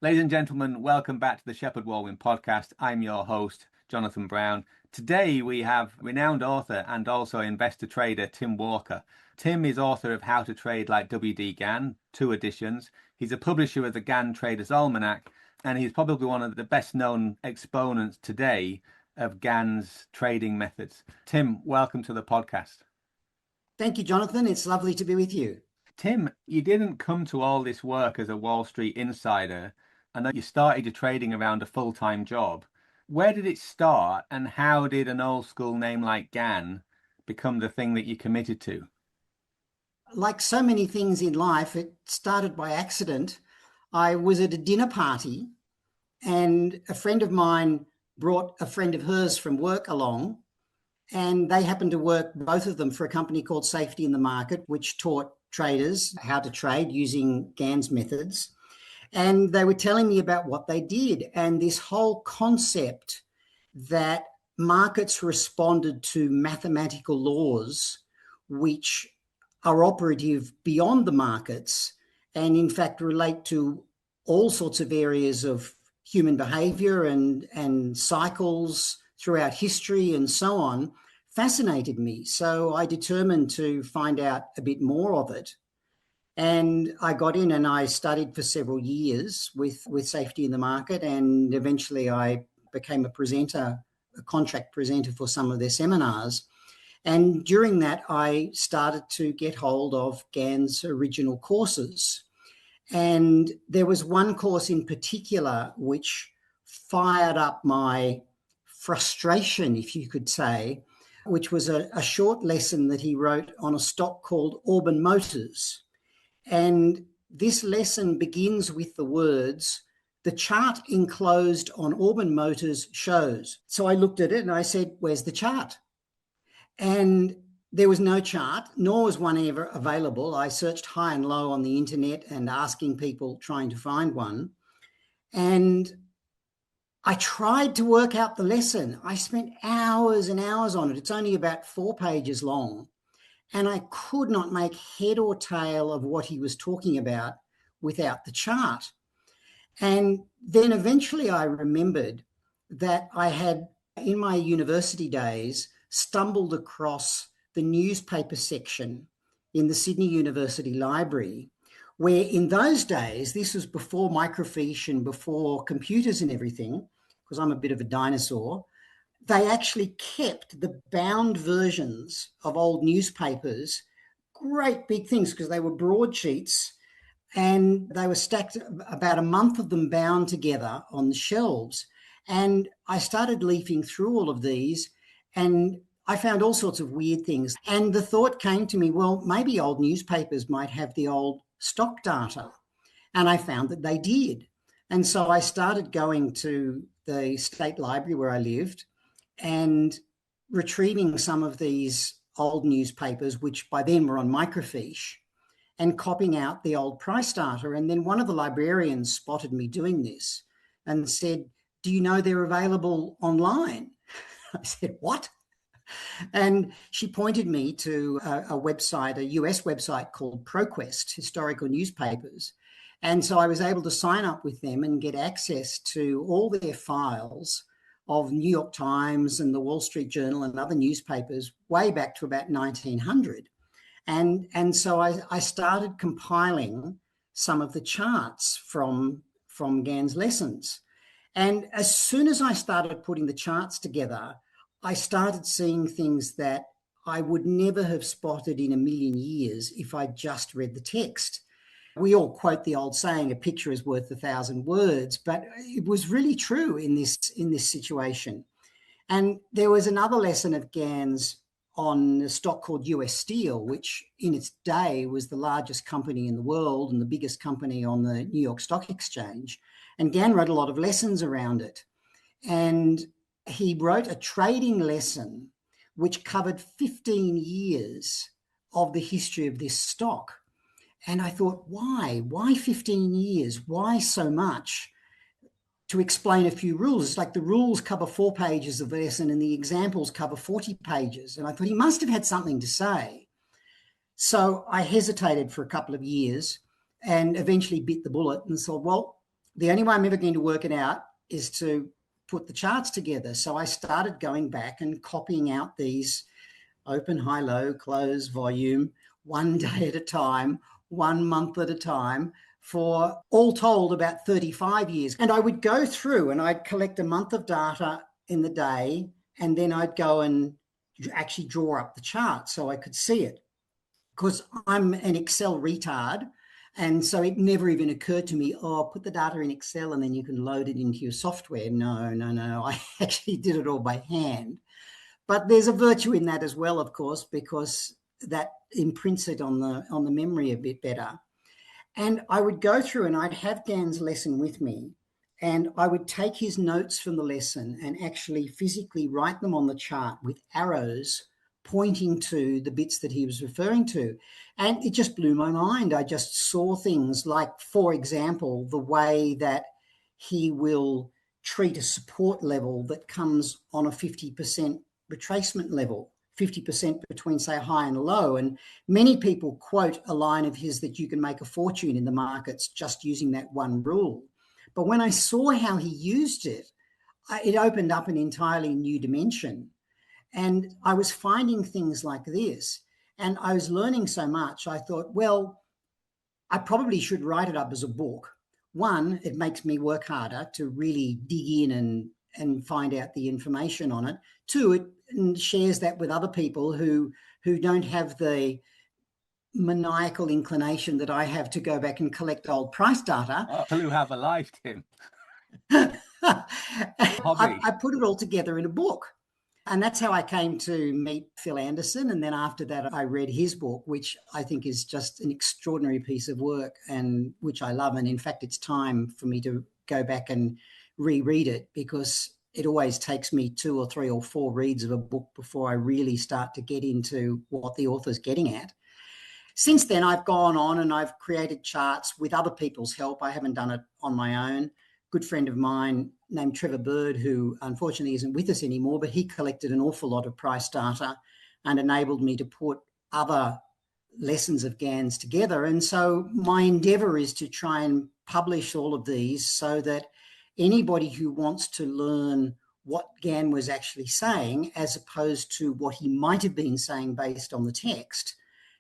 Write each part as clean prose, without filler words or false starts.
Ladies and gentlemen, welcome back to the Shepheard Walwyn Podcast. I'm your host, Jonathan Brown. Today we have renowned author and also investor trader Tim Walker. Tim is author of How to Trade Like W.D. Gann, 2 editions. He's a publisher of the Gann Trader's Almanac, and he's probably one of the best known exponents today of Gann's trading methods. Tim, welcome to the podcast. Thank you, Jonathan. It's lovely to be with you. Tim, you didn't come to all this work as a Wall Street insider. I know you started your trading around a full-time job. Where did it start, and how did an old school name like Gann become the thing that you committed to? Like so many things in life, it started by accident. I was at a dinner party and a friend of mine brought a friend of hers from work along, and they happened to work, both of them, for a company called Safety in the Market, which taught traders how to trade using Gann's methods. And they were telling me about what they did and this whole concept that markets responded to mathematical laws which are operative beyond the markets and in fact relate to all sorts of areas of human behavior and cycles throughout history and so on, fascinated me. So I determined to find out a bit more of it. And I got in and I studied for several years with Safety in the Market, and eventually I became a contract presenter for some of their seminars. And during that, I started to get hold of Gann's original courses. And there was one course in particular which fired up my frustration, if you could say, which was a short lesson that he wrote on a stock called Auburn Motors. And this lesson begins with the words, "The chart enclosed on Auburn Motors shows." So I looked at it and I said, "Where's the chart?" And there was no chart, nor was one ever available. I searched high and low on the internet and asking people, trying to find one. And I tried to work out the lesson. I spent hours and hours on it. It's only about 4 pages long. And I could not make head or tail of what he was talking about without the chart. And then eventually I remembered that I had, in my university days, stumbled across the newspaper section in the Sydney University Library, where in those days, this was before microfiche and before computers and everything, because I'm a bit of a dinosaur, they actually kept the bound versions of old newspapers, great big things, because they were broadsheets, and they were stacked, about a month of them bound together on the shelves. And I started leafing through all of these, and I found all sorts of weird things. And the thought came to me, well, maybe old newspapers might have the old stock data. And I found that they did. And so I started going to the state library where I lived and retrieving some of these old newspapers, which by then were on microfiche, and copying out the old price data. And then one of the librarians spotted me doing this and said, "Do you know they're available online?" I said, "What?" And she pointed me to a website, a US website called ProQuest, Historical Newspapers. And so I was able to sign up with them and get access to all their files of New York Times and the Wall Street Journal and other newspapers way back to about 1900. And so I started compiling some of the charts from Gann's lessons. And as soon as I started putting the charts together, I started seeing things that I would never have spotted in a million years if I just read the text. We all quote the old saying, "A picture is worth 1,000 words," but it was really true in this situation. And there was another lesson of Gann's on a stock called US Steel, which in its day was the largest company in the world and the biggest company on the New York Stock Exchange. And Gann wrote a lot of lessons around it. And he wrote a trading lesson which covered 15 years of the history of this stock. And I thought, why? Why 15 years? Why so much? To explain a few rules. It's like the rules cover 4 pages of the lesson and the examples cover 40 pages. And I thought he must have had something to say. So I hesitated for a couple of years and eventually bit the bullet and thought, well, the only way I'm ever going to work it out is to put the charts together. So I started going back and copying out these open, high, low, close, volume, one day at a time, 1 month at a time, for all told about 35 years. And I would go through and I'd collect a month of data in the day, and then I'd go and actually draw up the chart so I could see it. Because I'm an Excel retard, and so it never even occurred to me, put the data in Excel and then you can load it into your software. No. I actually did it all by hand. But there's a virtue in that as well, of course, because that imprints it on the memory a bit better. And I would go through and I'd have Gann's lesson with me, and I would take his notes from the lesson and actually physically write them on the chart with arrows pointing to the bits that he was referring to. And it just blew my mind. I just saw things like, for example, the way that he will treat a support level that comes on a 50% retracement level, 50% between, say, a high and a low. And many people quote a line of his that you can make a fortune in the markets just using that one rule. But when I saw how he used it, it opened up an entirely new dimension. And I was finding things like this, and I was learning so much. I thought, well, I probably should write it up as a book. One, it makes me work harder to really dig in and find out the information on it. Two, it shares that with other people who don't have the maniacal inclination that I have to go back and collect old price data. People who have a life, Tim. I put it all together in a book. And that's how I came to meet Phil Anderson. And then after that, I read his book, which I think is just an extraordinary piece of work and which I love. And in fact, it's time for me to go back and reread it, because it always takes me 2 or 3 or 4 reads of a book before I really start to get into what the author's getting at. Since then, I've gone on and I've created charts with other people's help. I haven't done it on my own. Good friend of mine named Trevor Bird, who unfortunately isn't with us anymore, but he collected an awful lot of price data and enabled me to put other lessons of Gann's together. And so my endeavor is to try and publish all of these so that anybody who wants to learn what Gann was actually saying, as opposed to what he might have been saying based on the text,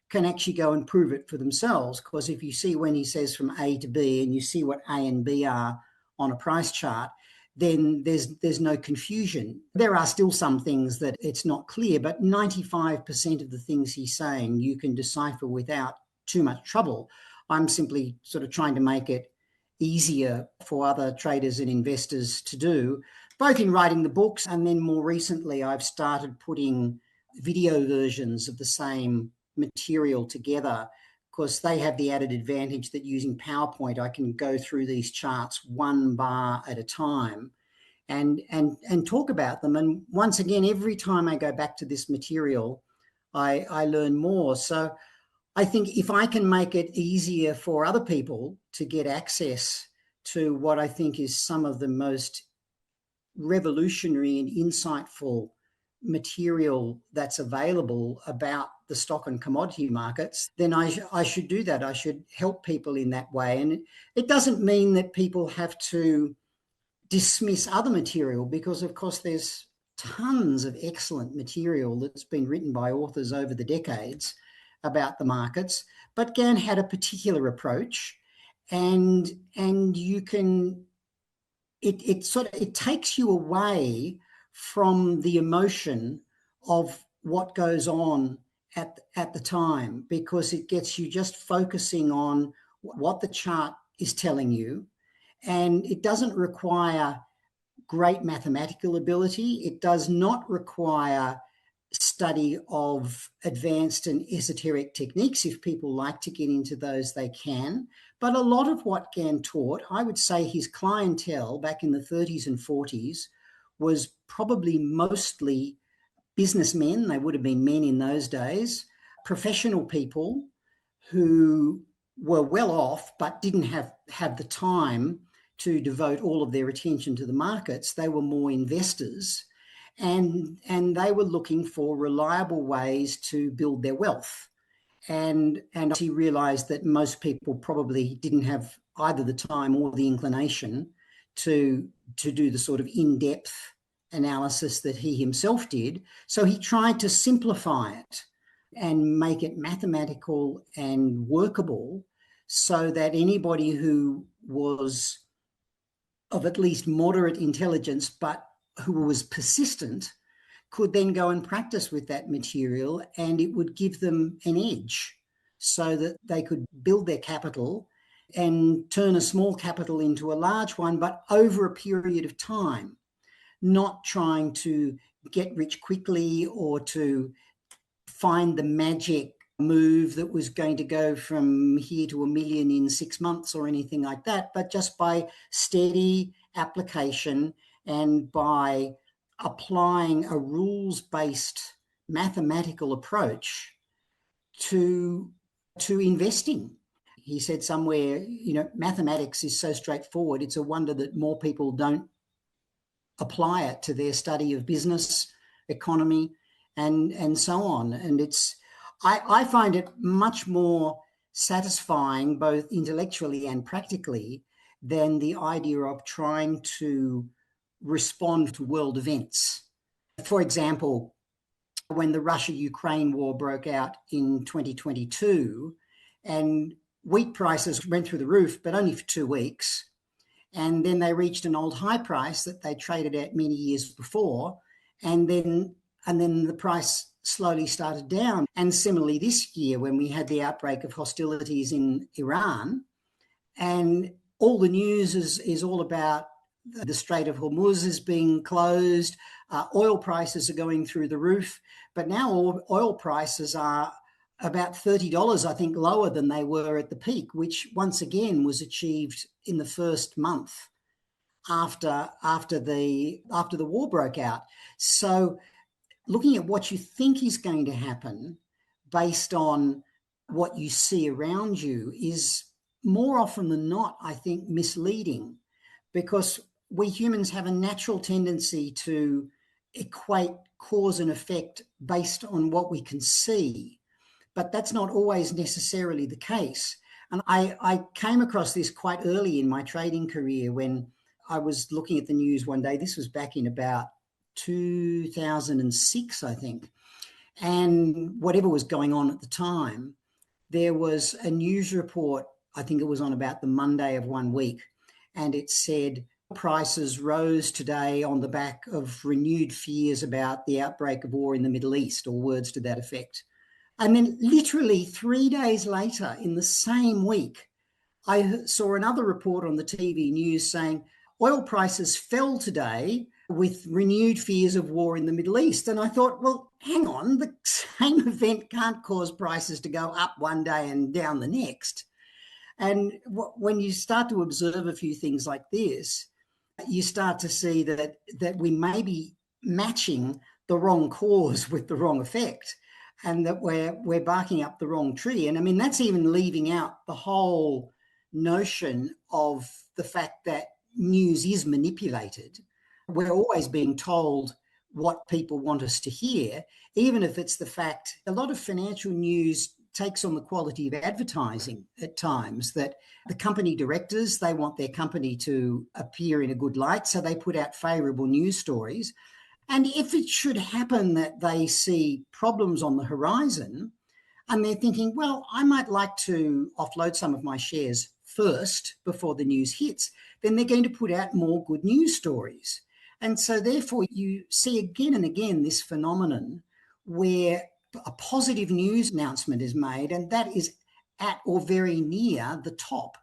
can actually go and prove it for themselves. Because if you see when he says from A to B and you see what A and B are on a price chart, then there's no confusion. There are still some things that it's not clear, but 95% of the things he's saying you can decipher without too much trouble. I'm simply sort of trying to make it easier for other traders and investors to do, both in writing the books, and then more recently I've started putting video versions of the same material together, because they have the added advantage that using PowerPoint, I can go through these charts one bar at a time and talk about them. And once again, every time I go back to this material, I learn more. So I think if I can make it easier for other people to get access to what I think is some of the most revolutionary and insightful material that's available about the stock and commodity markets, then I should do that. I should help people in that way. And it doesn't mean that people have to dismiss other material, because of course there's tons of excellent material that's been written by authors over the decades about the markets. But Gann had a particular approach, and you can, it takes you away from the emotion of what goes on at the time, because it gets you just focusing on what the chart is telling you. And it doesn't require great mathematical ability. It does not require study of advanced and esoteric techniques. If people like to get into those, they can. But a lot of what Gann taught, I would say his clientele back in the 30s and 40s was probably mostly businessmen. They would have been men in those days, professional people who were well off but didn't have the time to devote all of their attention to the markets. They were more investors, and they were looking for reliable ways to build their wealth. And he realized that most people probably didn't have either the time or the inclination to do the sort of in-depth analysis that he himself did. So he tried to simplify it and make it mathematical and workable so that anybody who was of at least moderate intelligence but who was persistent could then go and practice with that material, and it would give them an edge so that they could build their capital and turn a small capital into a large one, but over a period of time, not trying to get rich quickly or to find the magic move that was going to go from here to 1 million in 6 months or anything like that, but just by steady application and by applying a rules-based mathematical approach to investing. He said somewhere, mathematics is so straightforward, it's a wonder that more people don't apply it to their study of business, economy, and so on. And I find it much more satisfying, both intellectually and practically, than the idea of trying to respond to world events. For example, when the Russia-Ukraine war broke out in 2022, and wheat prices went through the roof, but only for 2 weeks, and then they reached an old high price that they traded at many years before, and then the price slowly started down. And similarly this year, when we had the outbreak of hostilities in Iran, and all the news is all about the Strait of Hormuz is being closed, oil prices are going through the roof, but now oil prices are about $30, I think, lower than they were at the peak, which once again was achieved in the first month after the war broke out. So looking at what you think is going to happen based on what you see around you is more often than not, I think, misleading, because we humans have a natural tendency to equate cause and effect based on what we can see, but that's not always necessarily the case. And I came across this quite early in my trading career when I was looking at the news one day. This was back in about 2006, I think. And whatever was going on at the time, there was a news report, I think it was on about the Monday of one week, and it said prices rose today on the back of renewed fears about the outbreak of war in the Middle East, or words to that effect. And then literally 3 days later in the same week, I saw another report on the TV news saying oil prices fell today with renewed fears of war in the Middle East. And I thought, well, hang on, the same event can't cause prices to go up one day and down the next. And when you start to observe a few things like this, you start to see that we may be matching the wrong cause with the wrong effect, and that we're barking up the wrong tree. And I mean, that's even leaving out the whole notion of the fact that news is manipulated. We're always being told what people want us to hear, even if it's the fact a lot of financial news takes on the quality of advertising at times, that the company directors, they want their company to appear in a good light, so they put out favourable news stories. And if it should happen that they see problems on the horizon and they're thinking, well, I might like to offload some of my shares first before the news hits, then they're going to put out more good news stories. And so therefore you see again and again this phenomenon where a positive news announcement is made, and that is at or very near the top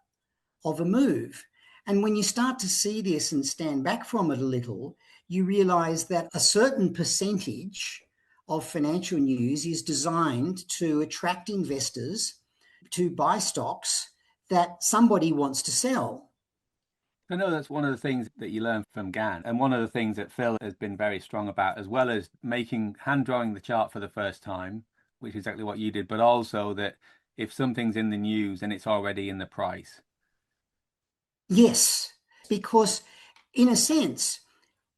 of a move. And when you start to see this and stand back from it a little, you realize that a certain percentage of financial news is designed to attract investors to buy stocks that somebody wants to sell. I know that's one of the things that you learn from Gann, and one of the things that Phil has been very strong about, as well as hand drawing the chart for the first time, which is exactly what you did, but also that if something's in the news and it's already in the price. Yes, because in a sense,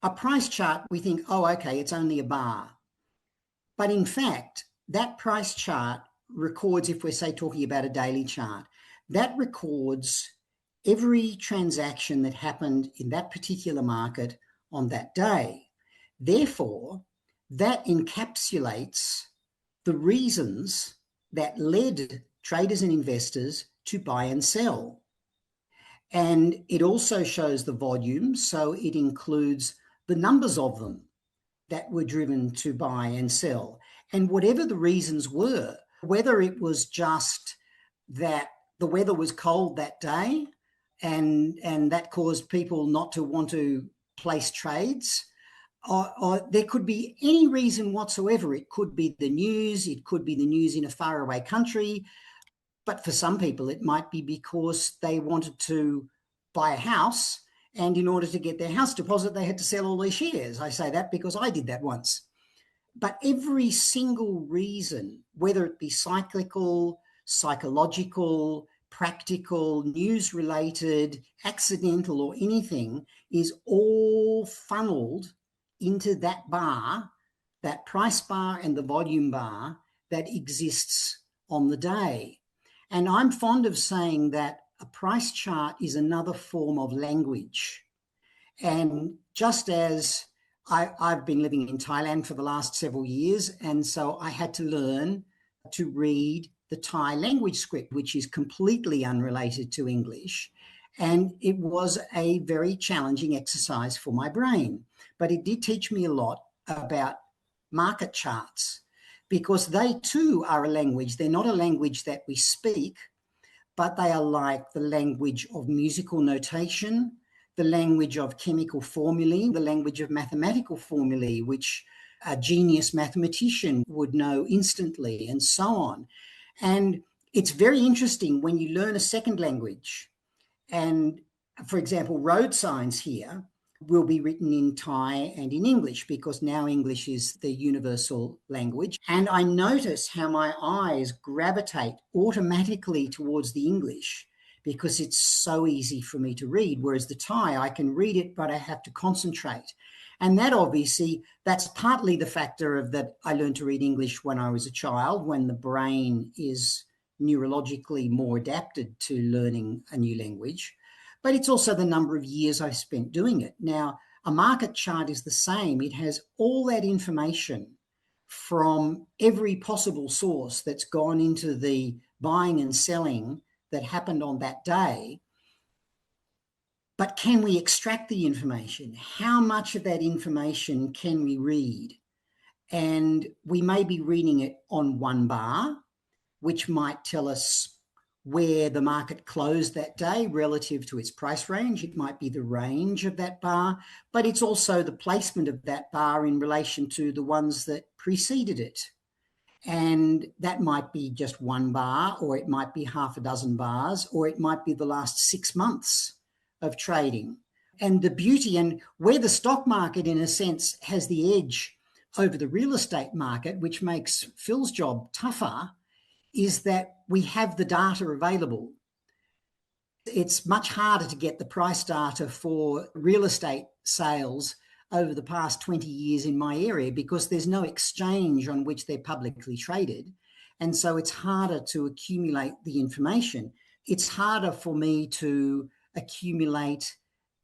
a price chart, we think, oh, okay, it's only a bar. But in fact, that price chart records, if we're, say, talking about a daily chart, that records every transaction that happened in that particular market on that day. Therefore, that encapsulates the reasons that led traders and investors to buy and sell. And it also shows the volume, so it includes the numbers of them that were driven to buy and sell. And whatever the reasons were, whether it was just that the weather was cold that day and that caused people not to want to place trades, or there could be any reason whatsoever. It could be the news, it could be the news in a faraway country, but for some people it might be because they wanted to buy a house, and in order to get their house deposit, they had to sell all their shares. I say that because I did that once. But every single reason, whether it be cyclical, psychological, practical, news-related, accidental, or anything, is all funneled into that bar, that price bar and the volume bar that exists on the day. And I'm fond of saying that a price chart is another form of language. And just as I've been living in Thailand for the last several years, and so I had to learn to read the Thai language script, which is completely unrelated to English. And it was a very challenging exercise for my brain. But it did teach me a lot about market charts, because they too are a language. They're not a language that we speak, but they are like the language of musical notation, the language of chemical formulae, the language of mathematical formulae, which a genius mathematician would know instantly, and so on. And it's very interesting when you learn a second language. And, for example, road signs here will be written in Thai and in English, because now English is the universal language. And I notice how my eyes gravitate automatically towards the English, because it's so easy for me to read, whereas the Thai, I can read it, but I have to concentrate. And that obviously, that's partly the factor of that I learned to read English when I was a child, when the brain is neurologically more adapted to learning a new language. But it's also the number of years I've spent doing it. Now, a market chart is the same. It has all that information from every possible source that's gone into the buying and selling that happened on that day. But can we extract the information? How much of that information can we read? And we may be reading it on one bar, which might tell us where the market closed that day relative to its price range. It might be the range of that bar, but it's also the placement of that bar in relation to the ones that preceded it. And that might be just one bar, or it might be half a dozen bars, or it might be the last 6 months of trading. And the beauty, and where the stock market, in a sense, has the edge over the real estate market, which makes Phil's job tougher, is that we have the data available. It's much harder to get the price data for real estate sales over the past 20 years in my area, because there's no exchange on which they're publicly traded. And so it's harder to accumulate the information. It's harder for me to accumulate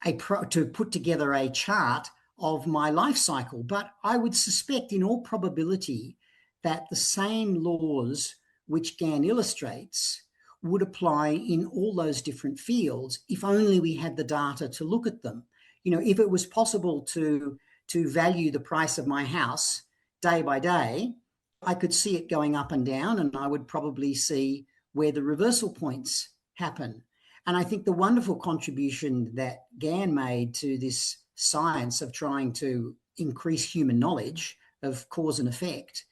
to put together a chart of my life cycle. But I would suspect, in all probability, that the same laws which Gann illustrates would apply in all those different fields, if only we had the data to look at them. You know, if it was possible to value the price of my house day by day, I could see it going up and down, and I would probably see where the reversal points happen. And I think the wonderful contribution that Gann made to this science of trying to increase human knowledge of cause and effect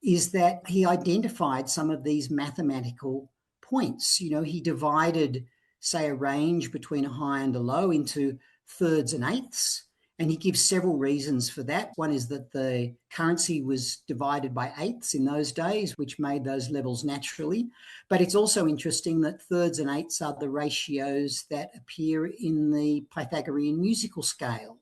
is that he identified some of these mathematical points. You know, he divided, say, a range between a high and a low into thirds and eighths, and he gives several reasons for that. One is that the currency was divided by eighths in those days, which made those levels naturally. But it's also interesting that thirds and eighths are the ratios that appear in the Pythagorean musical scale.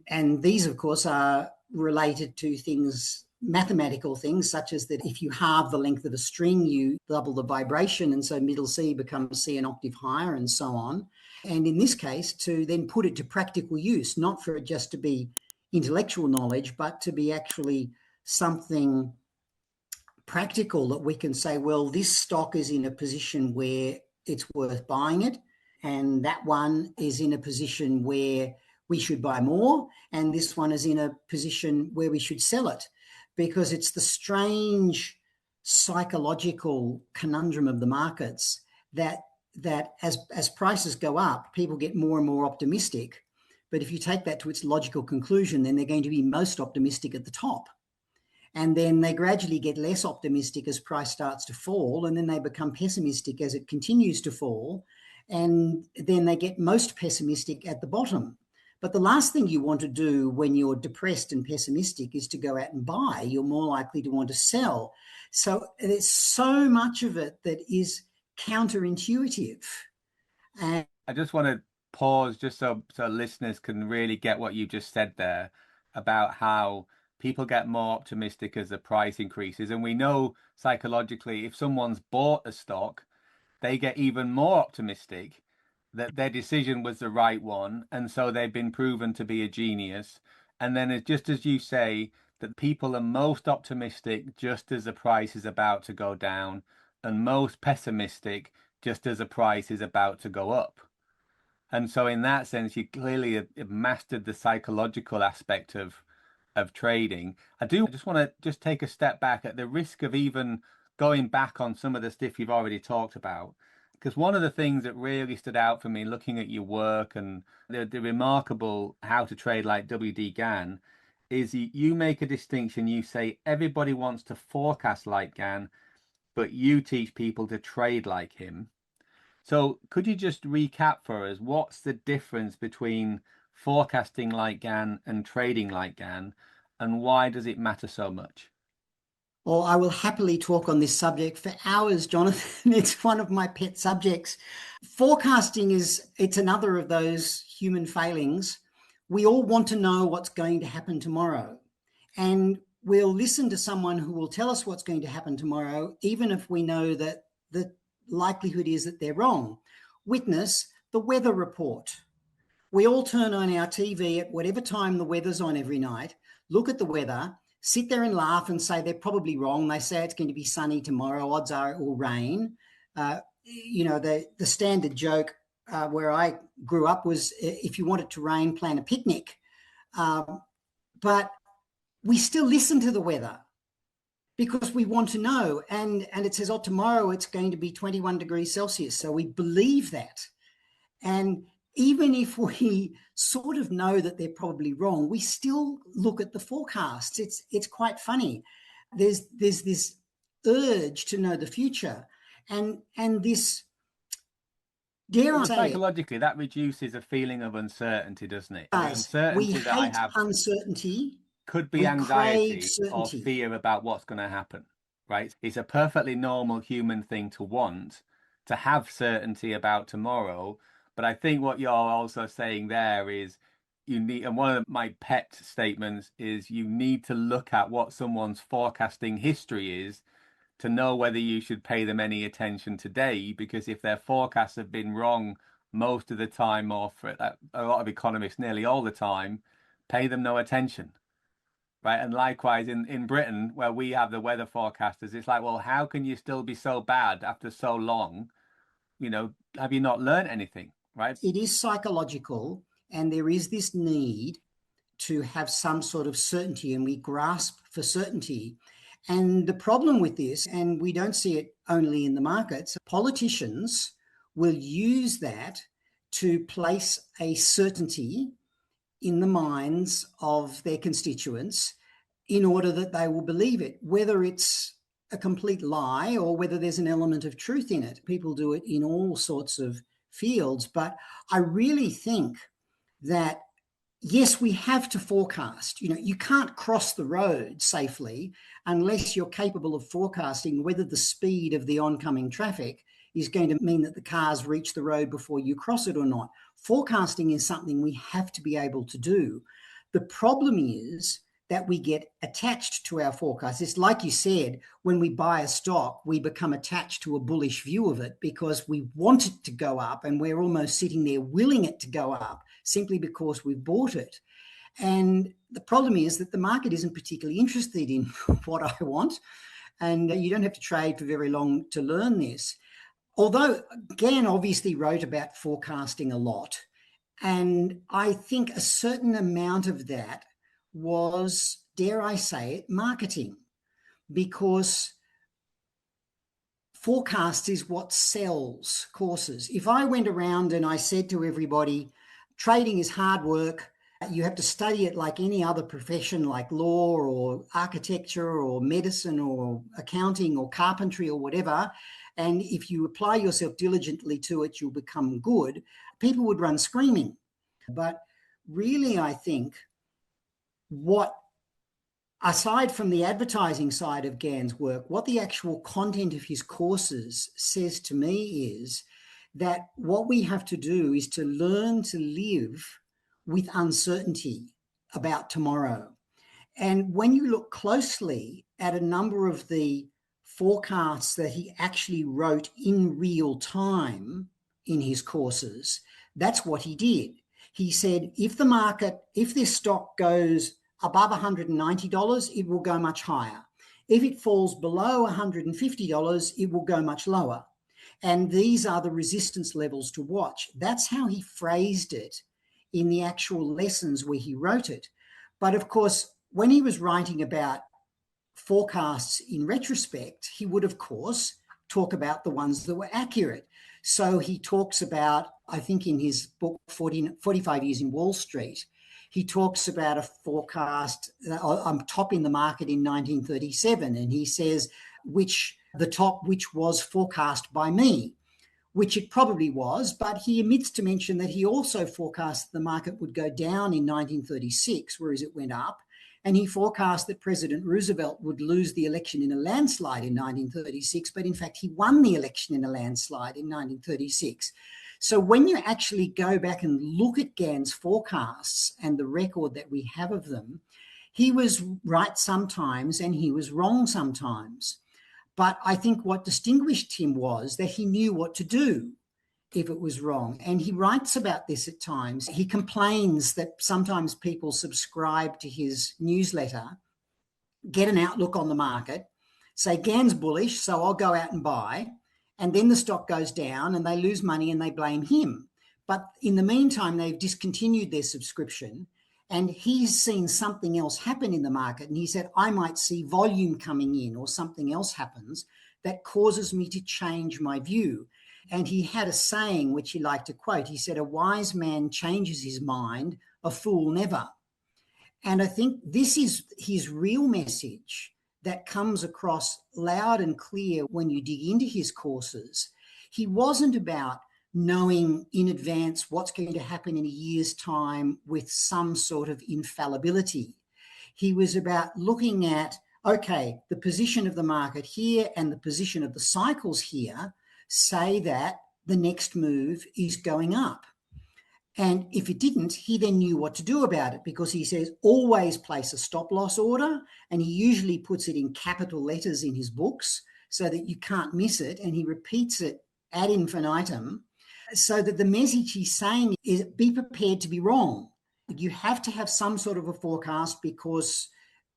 And these, of course, are related to things, mathematical things, such as that if you halve the length of a string, you double the vibration, and so middle C becomes C an octave higher, and so on. And in this case, to then put it to practical use, not for it just to be intellectual knowledge, but to be actually something practical that we can say, well, this stock is in a position where it's worth buying it, and that one is in a position where we should buy more, and this one is in a position where we should sell it, because it's the strange psychological conundrum of the markets that as prices go up, people get more and more optimistic. But if you take that to its logical conclusion, then they're going to be most optimistic at the top. And then they gradually get less optimistic as price starts to fall, and then they become pessimistic as it continues to fall, and then they get most pessimistic at the bottom. But the last thing you want to do when you're depressed and pessimistic is to go out and buy. You're more likely to want to sell. So there's so much of it that is counterintuitive. And I just want to pause just so listeners can really get what you just said there about how people get more optimistic as the price increases. And we know psychologically, if someone's bought a stock, they get even more optimistic that their decision was the right one. And so they've been proven to be a genius. And then it's just as you say, that people are most optimistic just as the price is about to go down, and most pessimistic just as the price is about to go up. And so in that sense, you clearly have mastered the psychological aspect of trading. I just want to just take a step back at the risk of even going back on some of the stuff you've already talked about. Because one of the things that really stood out for me looking at your work and the remarkable How to Trade Like W.D. Gann is you make a distinction. You say everybody wants to forecast like Gann, but you teach people to trade like him. So could you just recap for us what's the difference between forecasting like Gann and trading like Gann, and why does it matter so much? Well, I will happily talk on this subject for hours, Jonathan. It's one of my pet subjects. Forecasting it's another of those human failings. We all want to know what's going to happen tomorrow, and we'll listen to someone who will tell us what's going to happen tomorrow, even if we know that the likelihood is that they're wrong. Witness the weather report. We all turn on our TV at whatever time the weather's on every night, look at the weather, sit there and laugh and say they're probably wrong. They say it's going to be sunny tomorrow. Odds are it will rain. The standard joke where I grew up was if you want it to rain, plan a picnic. But we still listen to the weather because we want to know. And it says, oh, tomorrow it's going to be 21 degrees Celsius. So we believe that. And even if we sort of know that they're probably wrong, we still look at the forecasts. It's quite funny. There's this urge to know the future, and this, dare I say, psychologically that reduces a feeling of uncertainty, doesn't it? The uncertainty we that I hate have uncertainty. could be anxiety or fear about what's going to happen, right? It's a perfectly normal human thing to want to have certainty about tomorrow. But I think what you're also saying there is you need, and one of my pet statements is you need to look at what someone's forecasting history is to know whether you should pay them any attention today, because if their forecasts have been wrong most of the time, or for a lot of economists nearly all the time, pay them no attention. Right. And likewise in Britain, where we have the weather forecasters, it's like, well, how can you still be so bad after so long? Have you not learned anything? Right. It is psychological, and there is this need to have some sort of certainty, and we grasp for certainty. And the problem with this, and we don't see it only in the markets, politicians will use that to place a certainty in the minds of their constituents in order that they will believe it, whether it's a complete lie or whether there's an element of truth in it. People do it in all sorts of fields, but I really think that yes, we have to forecast. You can't cross the road safely unless you're capable of forecasting whether the speed of the oncoming traffic is going to mean that the cars reach the road before you cross it or not. Forecasting is something we have to be able to do. The problem is that we get attached to our forecast. It's like you said, when we buy a stock, we become attached to a bullish view of it because we want it to go up, and we're almost sitting there willing it to go up simply because we've bought it. And the problem is that the market isn't particularly interested in what I want, and you don't have to trade for very long to learn this. Although Gann obviously wrote about forecasting a lot, and I think a certain amount of that was, dare I say it, marketing, because forecast is what sells courses. If I went around and I said to everybody, trading is hard work, you have to study it like any other profession, like law or architecture or medicine or accounting or carpentry or whatever, and if you apply yourself diligently to it, you'll become good, people would run screaming. But really, I think what, aside from the advertising side of Gann's work, what the actual content of his courses says to me is that what we have to do is to learn to live with uncertainty about tomorrow. And when you look closely at a number of the forecasts that he actually wrote in real time in his courses, that's what he did. He said, if this stock goes above $190, it will go much higher. If it falls below $150, it will go much lower. And these are the resistance levels to watch. That's how he phrased it in the actual lessons where he wrote it. But of course, when he was writing about forecasts in retrospect, he would, of course, talk about the ones that were accurate. So he talks about, I think in his book, 45 Years in Wall Street, he talks about a forecast on top in the market in 1937. And he says, which was forecast by me, which it probably was, but he omits to mention that he also forecast the market would go down in 1936, whereas it went up. And he forecast that President Roosevelt would lose the election in a landslide in 1936, but in fact, he won the election in a landslide in 1936. So when you actually go back and look at Gann's forecasts and the record that we have of them, he was right sometimes and he was wrong sometimes. But I think what distinguished him was that he knew what to do if it was wrong. And he writes about this at times. He complains that sometimes people subscribe to his newsletter, get an outlook on the market, say Gann's bullish, so I'll go out and buy. And then the stock goes down and they lose money and they blame him. But in the meantime, they've discontinued their subscription and he's seen something else happen in the market. And he said, I might see volume coming in or something else happens that causes me to change my view. And he had a saying which he liked to quote. He said, a wise man changes his mind, a fool never. And I think this is his real message that comes across loud and clear when you dig into his courses. He wasn't about knowing in advance what's going to happen in a year's time with some sort of infallibility. He was about looking at, okay, the position of the market here and the position of the cycles here say that the next move is going up. And if it didn't, he then knew what to do about it because he says, always place a stop loss order. And he usually puts it in capital letters in his books so that you can't miss it. And he repeats it ad infinitum so that the message he's saying is be prepared to be wrong. You have to have some sort of a forecast because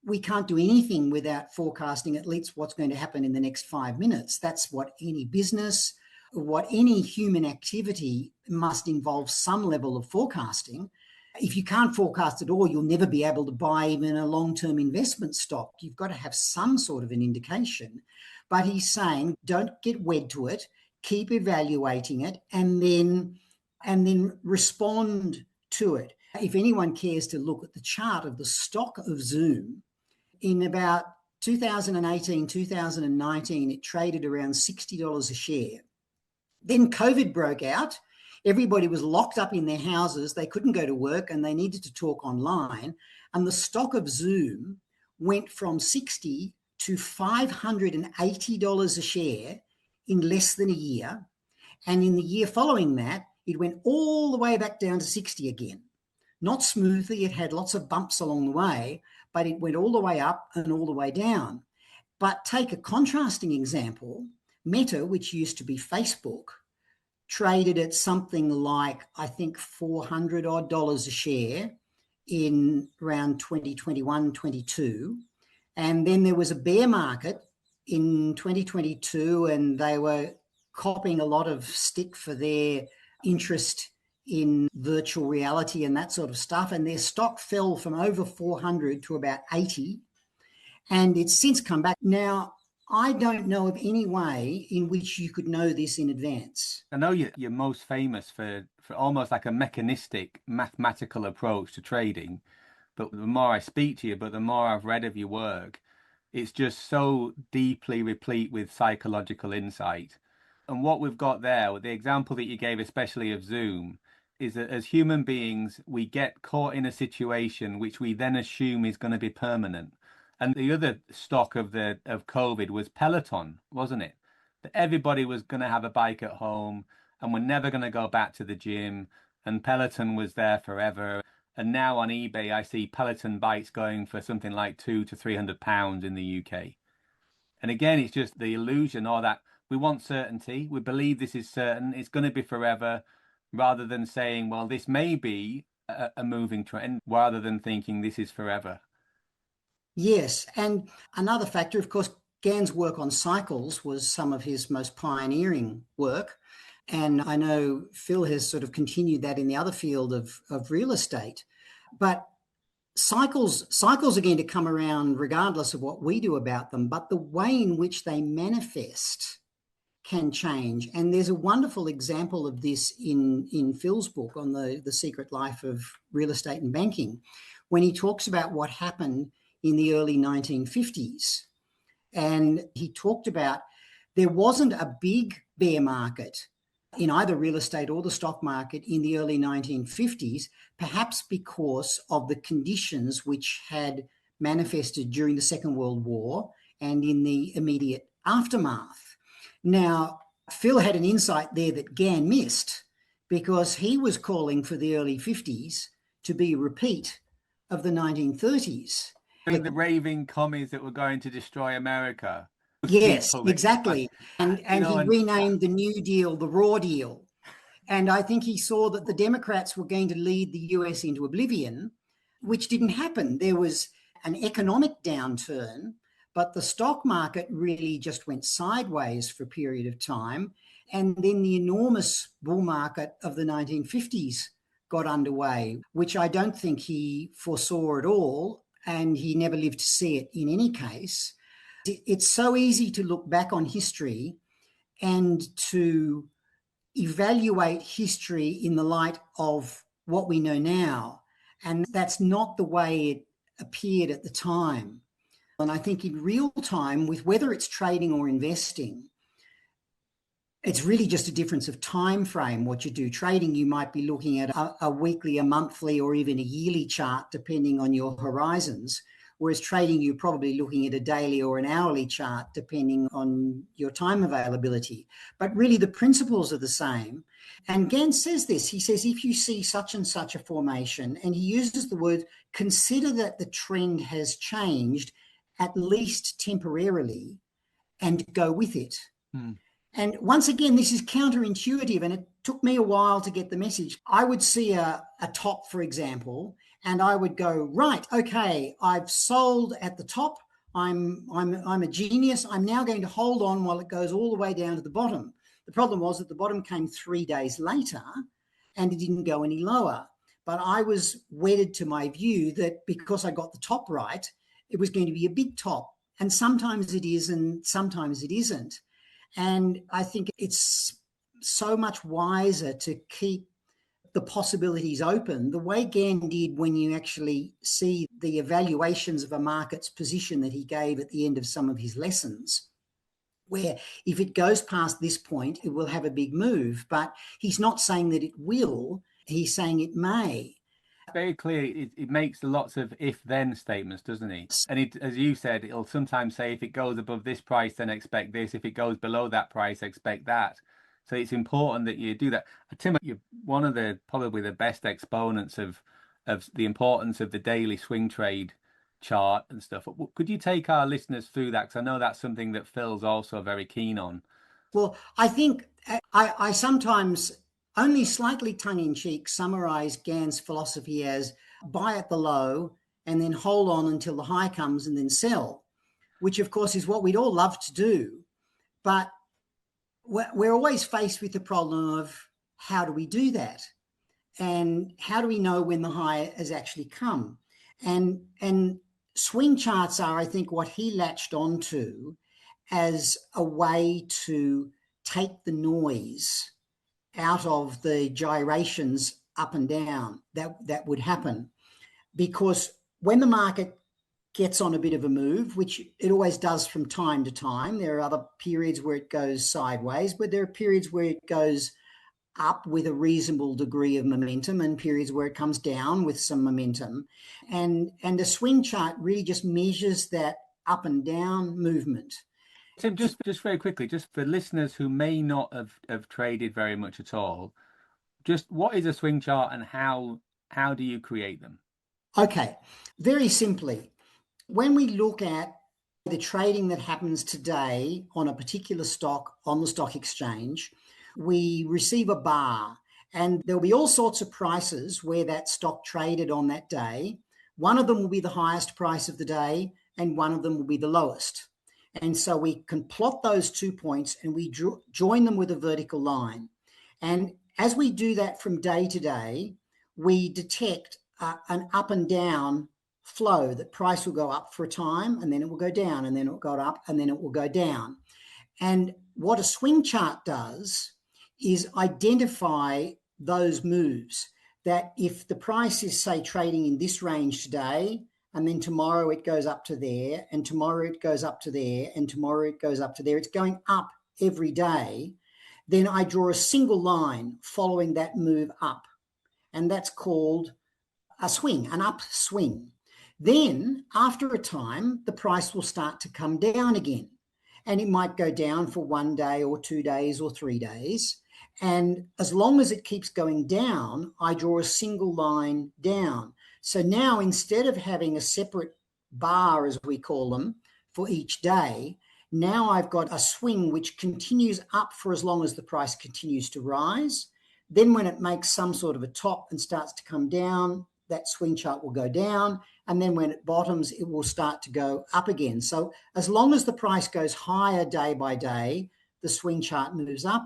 we can't do anything without forecasting at least what's going to happen in the next 5 minutes. That's what any business, what any human activity must involve some level of forecasting. If you can't forecast at all, you'll never be able to buy even a long-term investment stock. You've got to have some sort of an indication. But he's saying, don't get wed to it, keep evaluating it, and then respond to it. If anyone cares to look at the chart of the stock of Zoom, in about 2018, 2019, it traded around $60 a share. Then COVID broke out. Everybody was locked up in their houses. They couldn't go to work and they needed to talk online. And the stock of Zoom went from $60 to $580 a share in less than a year. And in the year following that, it went all the way back down to 60 again. not smoothly. It had lots of bumps along the way, but it went all the way up and all the way down. But take a contrasting example. Meta, which used to be Facebook, traded at something like, I think, $400 odd a share in around 2021, 22. And then there was a bear market in 2022, and they were copping a lot of stick for their interest in virtual reality and that sort of stuff. And their stock fell from over 400 to about 80. And it's since come back. Now, I don't know of any way in which you could know this in advance. I know you're most famous for almost like a mechanistic mathematical approach to trading, but the more I speak to you, but the more I've read of your work, it's just so deeply replete with psychological insight. And what we've got there, with the example that you gave, especially of Zoom, is that as human beings, we get caught in a situation which we then assume is going to be permanent. And the other stock of COVID was Peloton, wasn't it? That everybody was going to have a bike at home and we're never going to go back to the gym. And Peloton was there forever. And now on eBay, I see Peloton bikes going for something like £200 to £300 in the UK. And again, it's just the illusion or that we want certainty. We believe this is certain. It's going to be forever, rather than saying, well, this may be a moving trend, rather than thinking this is forever. Yes. And another factor, of course, Gann's work on cycles was some of his most pioneering work. And I know Phil has sort of continued that in the other field of real estate. But cycles are going to come around regardless of what we do about them, but the way in which they manifest can change. And there's a wonderful example of this in Phil's book on the secret life of real estate and banking, when he talks about what happened in the early 1950s. And he talked about there wasn't a big bear market in either real estate or the stock market in the early 1950s, perhaps because of the conditions which had manifested during the Second World War and in the immediate aftermath. Now, Phil had an insight there that Gann missed, because he was calling for the early 50s to be a repeat of the 1930s. The raving commies that were going to destroy America. Yes, exactly. And he renamed the New Deal the Raw Deal. And I think he saw that the Democrats were going to lead the US into oblivion, which didn't happen. There was an economic downturn, but the stock market really just went sideways for a period of time. And then the enormous bull market of the 1950s got underway, which I don't think he foresaw at all. And he never lived to see it in any case. It's so easy to look back on history and to evaluate history in the light of what we know now. And that's not the way it appeared at the time. And I think in real time, with whether it's trading or investing, it's really just a difference of time frame what you do. Trading, you might be looking at a weekly, a monthly, or even a yearly chart, depending on your horizons. Whereas trading, you're probably looking at a daily or an hourly chart, depending on your time availability. But really, the principles are the same. And Gann says this. He says, if you see such and such a formation, and he uses the word, consider that the trend has changed, at least temporarily, and go with it. And once again, this is counterintuitive, and it took me a while to get the message. I would see a top, for example, and I would go, right, okay, I've sold at the top. I'm a genius. I'm now going to hold on while it goes all the way down to the bottom. The problem was that the bottom came 3 days later and it didn't go any lower. But I was wedded to my view that because I got the top right, it was going to be a big top. And sometimes it is and sometimes it isn't. And I think it's so much wiser to keep the possibilities open, the way Gann did when you actually see the evaluations of a market's position that he gave at the end of some of his lessons, where if it goes past this point, it will have a big move. But he's not saying that it will, he's saying it may. Very clear. It makes lots of if-then statements, doesn't he? And it, as you said, it'll sometimes say if it goes above this price, then expect this. If it goes below that price, expect that. So it's important that you do that. Tim, you're one of the probably the best exponents of of the importance of the daily swing trade chart and stuff. Could you take our listeners through that? Because I know that's something that Phil's also very keen on. Well, I think I sometimes only slightly tongue-in-cheek summarize Gann's philosophy as buy at the low and then hold on until the high comes and then sell, which of course is what we'd all love to do. But we're always faced with the problem of how do we do that? And how do we know when the high has actually come? And swing charts are, I think, what he latched onto as a way to take the noise out of the gyrations up and down that would happen. Because when the market gets on a bit of a move, which it always does from time to time, there are other periods where it goes sideways, but there are periods where it goes up with a reasonable degree of momentum and periods where it comes down with some momentum. And a swing chart really just measures that up and down movement. Tim, just very quickly, just for listeners who may not have traded very much at all, just what is a swing chart and how do you create them? Okay, very simply, when we look at the trading that happens today on a particular stock on the stock exchange, we receive a bar and there'll be all sorts of prices where that stock traded on that day. One of them will be the highest price of the day and one of them will be the lowest. And so we can plot those 2 points and we join them with a vertical line. And as we do that from day to day, we detect an up and down flow, that price will go up for a time and then it will go down and then it will go up and then it will go down. And what a swing chart does is identify those moves, that if the price is, say, trading in this range today, and then tomorrow it goes up to there, and tomorrow it goes up to there, and tomorrow it goes up to there, it's going up every day, then I draw a single line following that move up. And that's called a swing, an upswing. Then after a time, the price will start to come down again. And it might go down for 1 day or 2 days or 3 days. And as long as it keeps going down, I draw a single line down. So now instead of having a separate bar, as we call them, for each day, now I've got a swing which continues up for as long as the price continues to rise. Then when it makes some sort of a top and starts to come down, that swing chart will go down. And then when it bottoms, it will start to go up again. So as long as the price goes higher day by day, the swing chart moves up.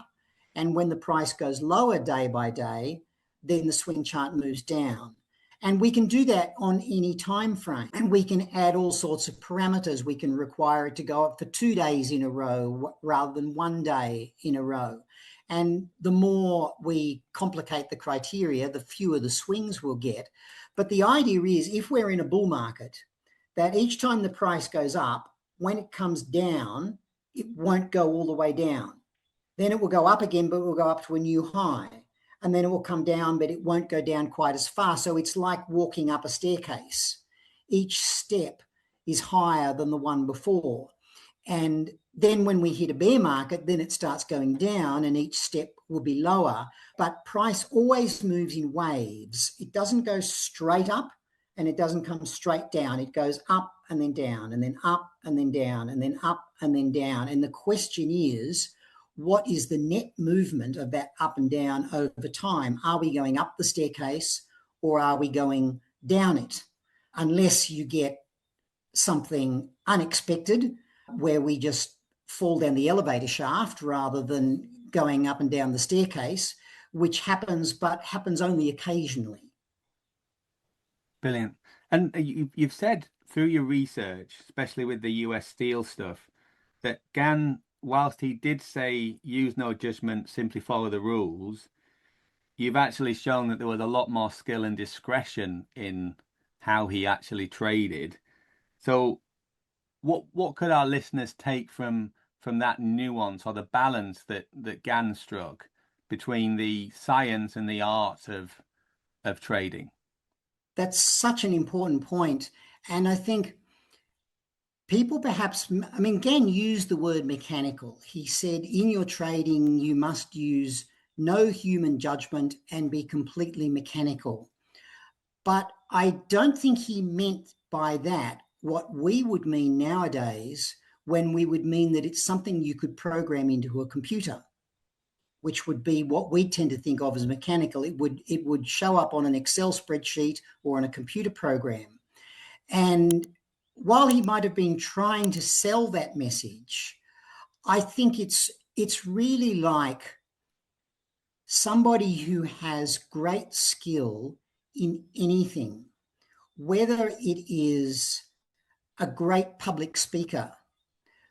And when the price goes lower day by day, then the swing chart moves down. And we can do that on any time frame. And we can add all sorts of parameters. We can require it to go up for 2 days in a row rather than 1 day in a row. And the more we complicate the criteria, the fewer the swings we'll get. But the idea is, if we're in a bull market, that each time the price goes up, when it comes down, it won't go all the way down. Then it will go up again, but it will go up to a new high. And then it will come down, but it won't go down quite as far. So it's like walking up a staircase. Each step is higher than the one before. And then when we hit a bear market, then it starts going down and each step will be lower. But price always moves in waves. It doesn't go straight up and it doesn't come straight down. It goes up and then down and then up and then down and then up and then down. And the question is, what is the net movement of that up and down over time? Are we going up the staircase or are we going down it? Unless you get something unexpected where we just fall down the elevator shaft rather than going up and down the staircase, which happens, but happens only occasionally. Brilliant. And you've said through your research, especially with the US steel stuff, that Gann, whilst he did say use no judgment, simply follow the rules, you've actually shown that there was a lot more skill and discretion in how he actually traded. So what could our listeners take from that nuance or the balance that Gann struck between the science and the art of trading? That's such an important point. And I think people perhaps, Gann used the word mechanical. He said, in your trading, you must use no human judgment and be completely mechanical. But I don't think he meant by that what we would mean nowadays when we would mean that it's something you could program into a computer, which would be what we tend to think of as mechanical. It would show up on an Excel spreadsheet or on a computer program. And while he might have been trying to sell that message, I think it's really like somebody who has great skill in anything, whether it is a great public speaker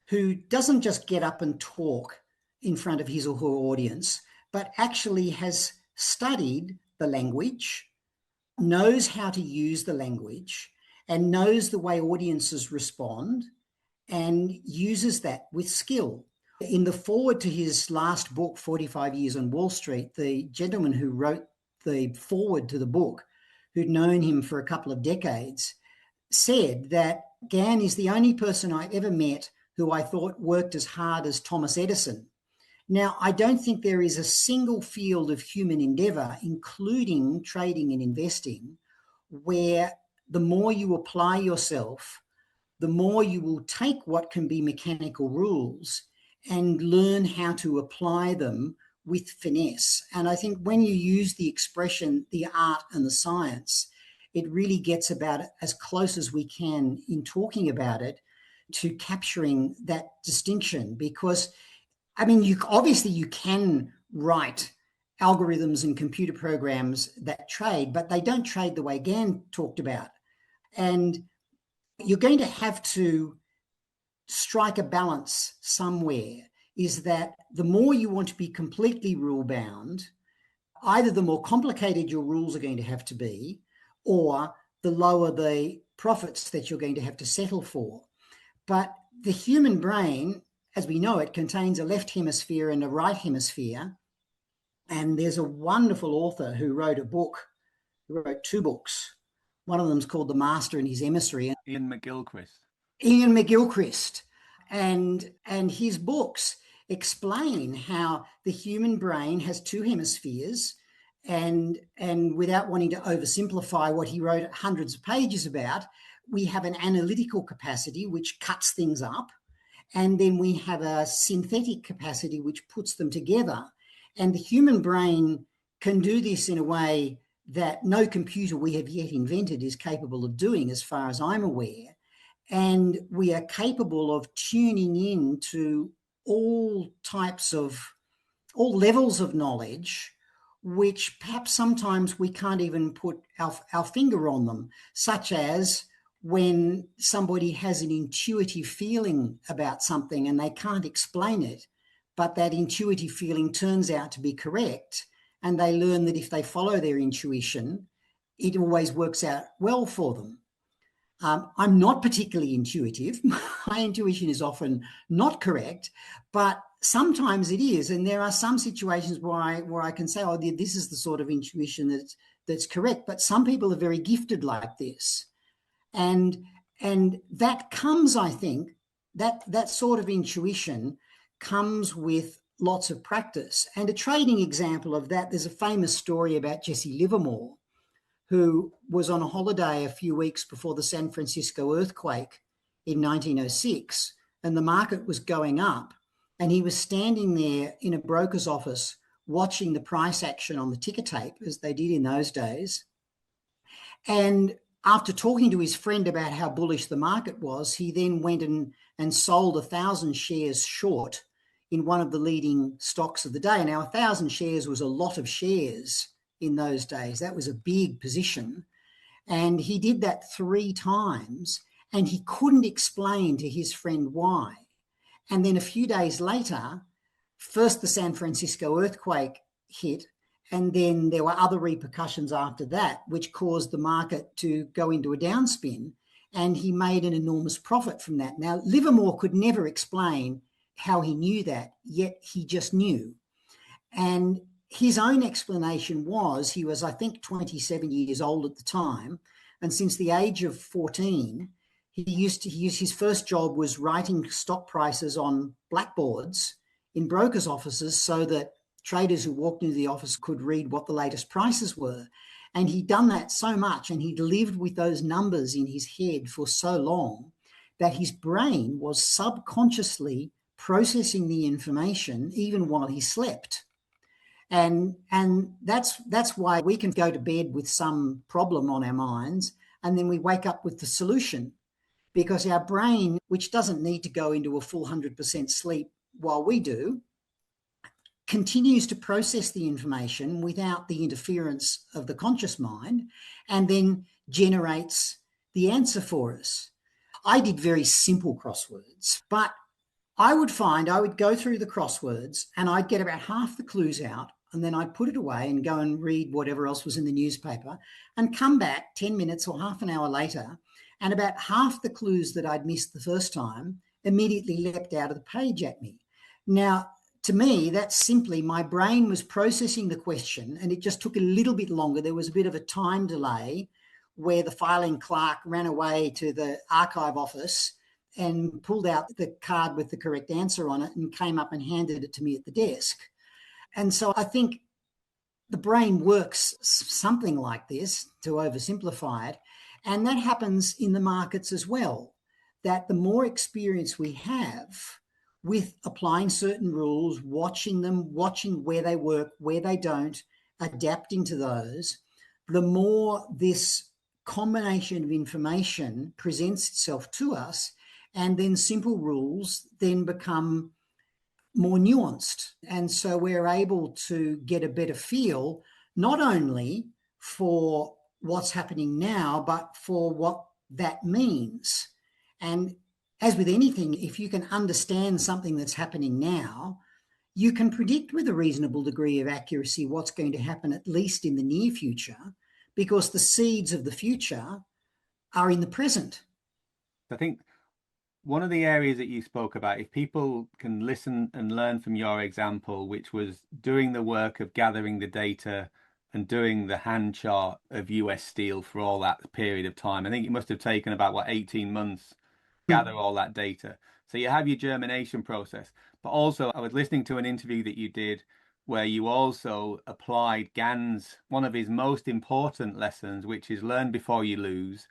who doesn't just get up and talk in front of his or her audience, but actually has studied the language, knows how to use the language, and knows the way audiences respond, and uses that with skill. In the foreword to his last book, 45 Years on Wall Street, the gentleman who wrote the foreword to the book, who'd known him for a couple of decades, said that Gann is the only person I ever met who I thought worked as hard as Thomas Edison. Now, I don't think there is a single field of human endeavor, including trading and investing, where the more you apply yourself, the more you will take what can be mechanical rules and learn how to apply them with finesse. And I think when you use the expression, the art and the science, it really gets about as close as we can in talking about it to capturing that distinction. Because, I mean, you can write algorithms and computer programs that trade, but they don't trade the way Gann talked about. And you're going to have to strike a balance somewhere, is that the more you want to be completely rule bound, either the more complicated your rules are going to have to be, or the lower the profits that you're going to have to settle for. But the human brain, as we know it, contains a left hemisphere and a right hemisphere. And there's a wonderful author who wrote two books. One of them is called The Master and His Emissary. Ian McGilchrist. And his books explain how the human brain has two hemispheres, and without wanting to oversimplify what he wrote hundreds of pages about, we have an analytical capacity which cuts things up, and then we have a synthetic capacity which puts them together. And the human brain can do this in a way that no computer we have yet invented is capable of doing, as far as I'm aware. And we are capable of tuning in to all levels of knowledge, which perhaps sometimes we can't even put our finger on them, such as when somebody has an intuitive feeling about something and they can't explain it, but that intuitive feeling turns out to be correct, and they learn that if they follow their intuition, it always works out well for them. I'm not particularly intuitive. My intuition is often not correct, but sometimes it is. And there are some situations where I can say, oh, this is the sort of intuition that's correct. But some people are very gifted like this. And that comes, I think, that sort of intuition comes with lots of practice. And a trading example of that, there's a famous story about Jesse Livermore, who was on a holiday a few weeks before the San Francisco earthquake in 1906, and the market was going up, and he was standing there in a broker's office watching the price action on the ticker tape, as they did in those days. And after talking to his friend about how bullish the market was, he then went and sold 1,000 shares short in one of the leading stocks of the day. Now, 1,000 shares was a lot of shares in those days. That was a big position. And he did that 3 times, and he couldn't explain to his friend why. And then a few days later, first the San Francisco earthquake hit, and then there were other repercussions after that, which caused the market to go into a downspin, and he made an enormous profit from that. Now, Livermore could never explain how he knew that, yet he just knew. And his own explanation was he was, I think, 27 years old at the time. And since the age of 14, his first job was writing stock prices on blackboards in brokers' offices so that traders who walked into the office could read what the latest prices were. And he'd done that so much, and he'd lived with those numbers in his head for so long that his brain was subconsciously processing the information even while he slept. And that's why we can go to bed with some problem on our minds, and then we wake up with the solution, because our brain, which doesn't need to go into a full 100% sleep while we do, continues to process the information without the interference of the conscious mind, and then generates the answer for us. I did very simple crosswords, but I would go through the crosswords and I'd get about half the clues out, and then I'd put it away and go and read whatever else was in the newspaper, and come back 10 minutes or half an hour later, and about half the clues that I'd missed the first time immediately leapt out of the page at me. Now, to me, that's simply my brain was processing the question, and it just took a little bit longer. There was a bit of a time delay where the filing clerk ran away to the archive office and pulled out the card with the correct answer on it and came up and handed it to me at the desk. And so I think the brain works something like this, to oversimplify it. And that happens in the markets as well, that the more experience we have with applying certain rules, watching them, watching where they work, where they don't, adapting to those, the more this combination of information presents itself to us, and then simple rules then become more nuanced. And so we're able to get a better feel, not only for what's happening now, but for what that means. And as with anything, if you can understand something that's happening now, you can predict with a reasonable degree of accuracy what's going to happen, at least in the near future, because the seeds of the future are in the present. I think one of the areas that you spoke about, if people can listen and learn from your example, which was doing the work of gathering the data and doing the hand chart of US Steel for all that period of time. I think it must have taken about, 18 months to gather all that data. So you have your germination process. But also, I was listening to an interview that you did where you also applied Gann's, one of his most important lessons, which is learn before you lose.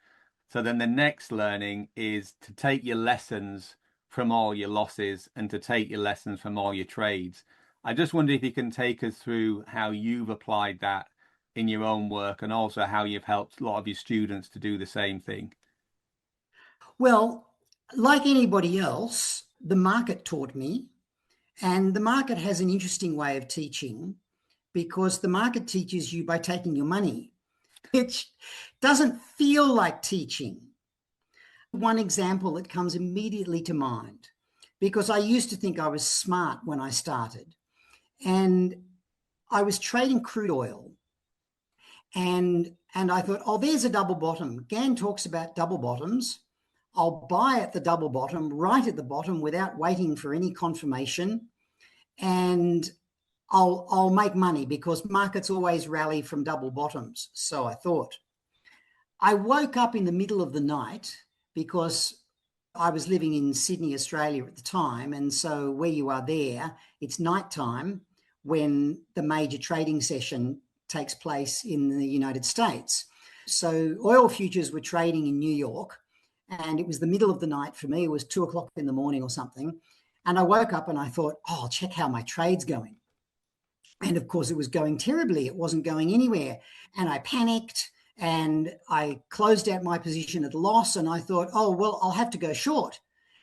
So then the next learning is to take your lessons from all your losses and to take your lessons from all your trades. I just wonder if you can take us through how you've applied that in your own work, and also how you've helped a lot of your students to do the same thing. Well, like anybody else, the market taught me, and the market has an interesting way of teaching, because the market teaches you by taking your money, which doesn't feel like teaching. One example that comes immediately to mind, because I used to think I was smart when I started, and I was trading crude oil, and I thought, oh, there's a double bottom. Gann talks about double bottoms. I'll buy at the double bottom, right at the bottom, without waiting for any confirmation, and I'll make money, because markets always rally from double bottoms. So I thought. I woke up in the middle of the night, because I was living in Sydney, Australia at the time. And so where you are there, it's nighttime when the major trading session takes place in the United States. So oil futures were trading in New York, and it was the middle of the night for me. It was 2:00 in the morning or something. And I woke up and I thought, oh, I'll check how my trade's going. And of course, it was going terribly. It wasn't going anywhere. And I panicked and I closed out my position at a loss. And I thought, oh, well, I'll have to go short.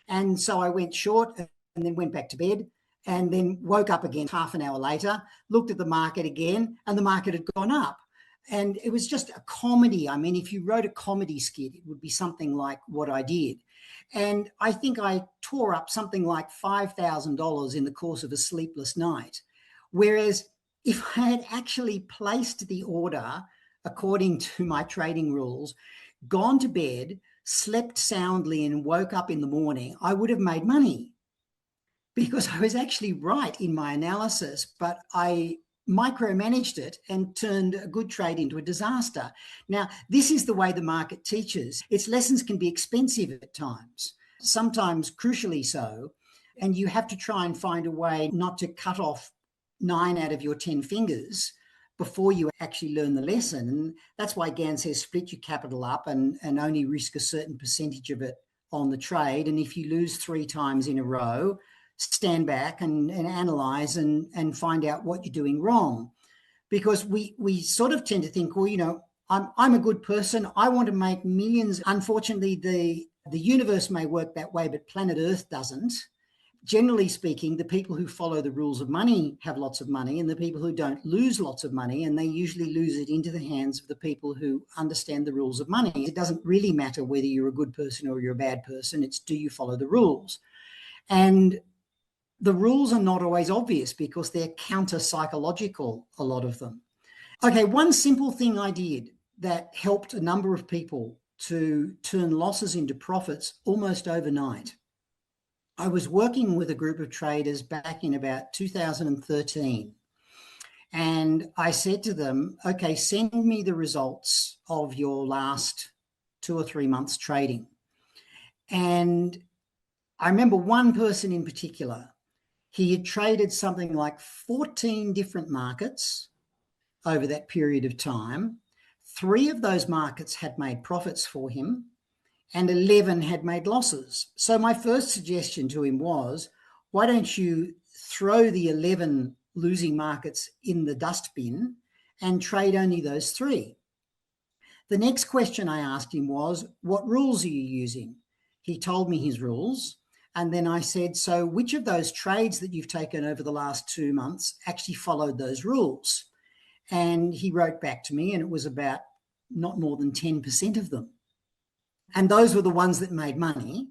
And so I went short and then went back to bed, and then woke up again half an hour later, looked at the market again, and the market had gone up. And it was just a comedy. I mean, if you wrote a comedy skit, it would be something like what I did. And I think I tore up something like $5,000 in the course of a sleepless night. Whereas if I had actually placed the order according to my trading rules, gone to bed, slept soundly, and woke up in the morning, I would have made money, because I was actually right in my analysis, but I micromanaged it and turned a good trade into a disaster. Now, this is the way the market teaches. Its lessons can be expensive at times, sometimes crucially so, and you have to try and find a way not to cut off 9 out of your 10 fingers, before you actually learn the lesson. And that's why Gann says split your capital up and only risk a certain percentage of it on the trade. And if you lose 3 times in a row, stand back and analyze and find out what you're doing wrong. Because we sort of tend to think, well, I'm a good person. I want to make millions. Unfortunately, the universe may work that way, but planet Earth doesn't. Generally speaking, the people who follow the rules of money have lots of money, and the people who don't lose lots of money, and they usually lose it into the hands of the people who understand the rules of money. It doesn't really matter whether you're a good person or you're a bad person. It's, do you follow the rules? And the rules are not always obvious because they're counter-psychological, a lot of them. Okay, one simple thing I did that helped a number of people to turn losses into profits almost overnight. I was working with a group of traders back in about 2013. And I said to them, okay, send me the results of your last 2 or 3 months trading. And I remember one person in particular, he had traded something like 14 different markets over that period of time. 3 of those markets had made profits for him, and 11 had made losses. So my first suggestion to him was, why don't you throw the 11 losing markets in the dustbin and trade only those 3? The next question I asked him was, what rules are you using? He told me his rules. And then I said, so which of those trades that you've taken over the last 2 months actually followed those rules? And he wrote back to me, and it was about not more than 10% of them. And those were the ones that made money.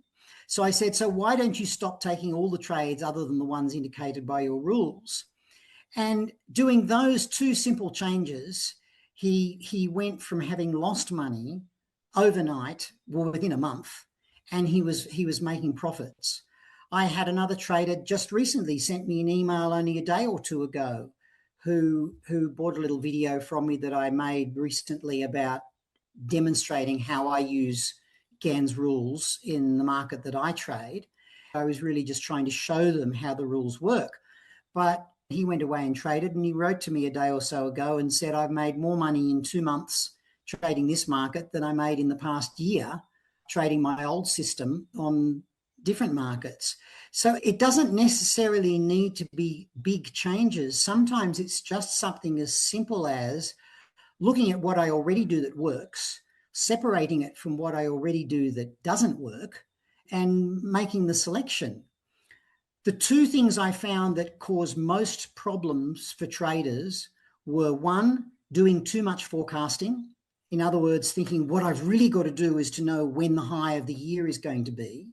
So I said, so why don't you stop taking all the trades other than the ones indicated by your rules? And doing those 2 simple changes, he went from having lost money overnight, well, within a month, and he was making profits. I had another trader just recently sent me an email only a day or 2 ago who bought a little video from me that I made recently about demonstrating how I use Gann's rules in the market that I trade. I was really just trying to show them how the rules work. But he went away and traded, and he wrote to me a day or so ago and said, I've made more money in 2 months trading this market than I made in the past year trading my old system on different markets. So it doesn't necessarily need to be big changes. Sometimes it's just something as simple as looking at what I already do that works, separating it from what I already do that doesn't work, and making the selection. The 2 things I found that caused most problems for traders were, 1, doing too much forecasting. In other words, thinking what I've really got to do is to know when the high of the year is going to be.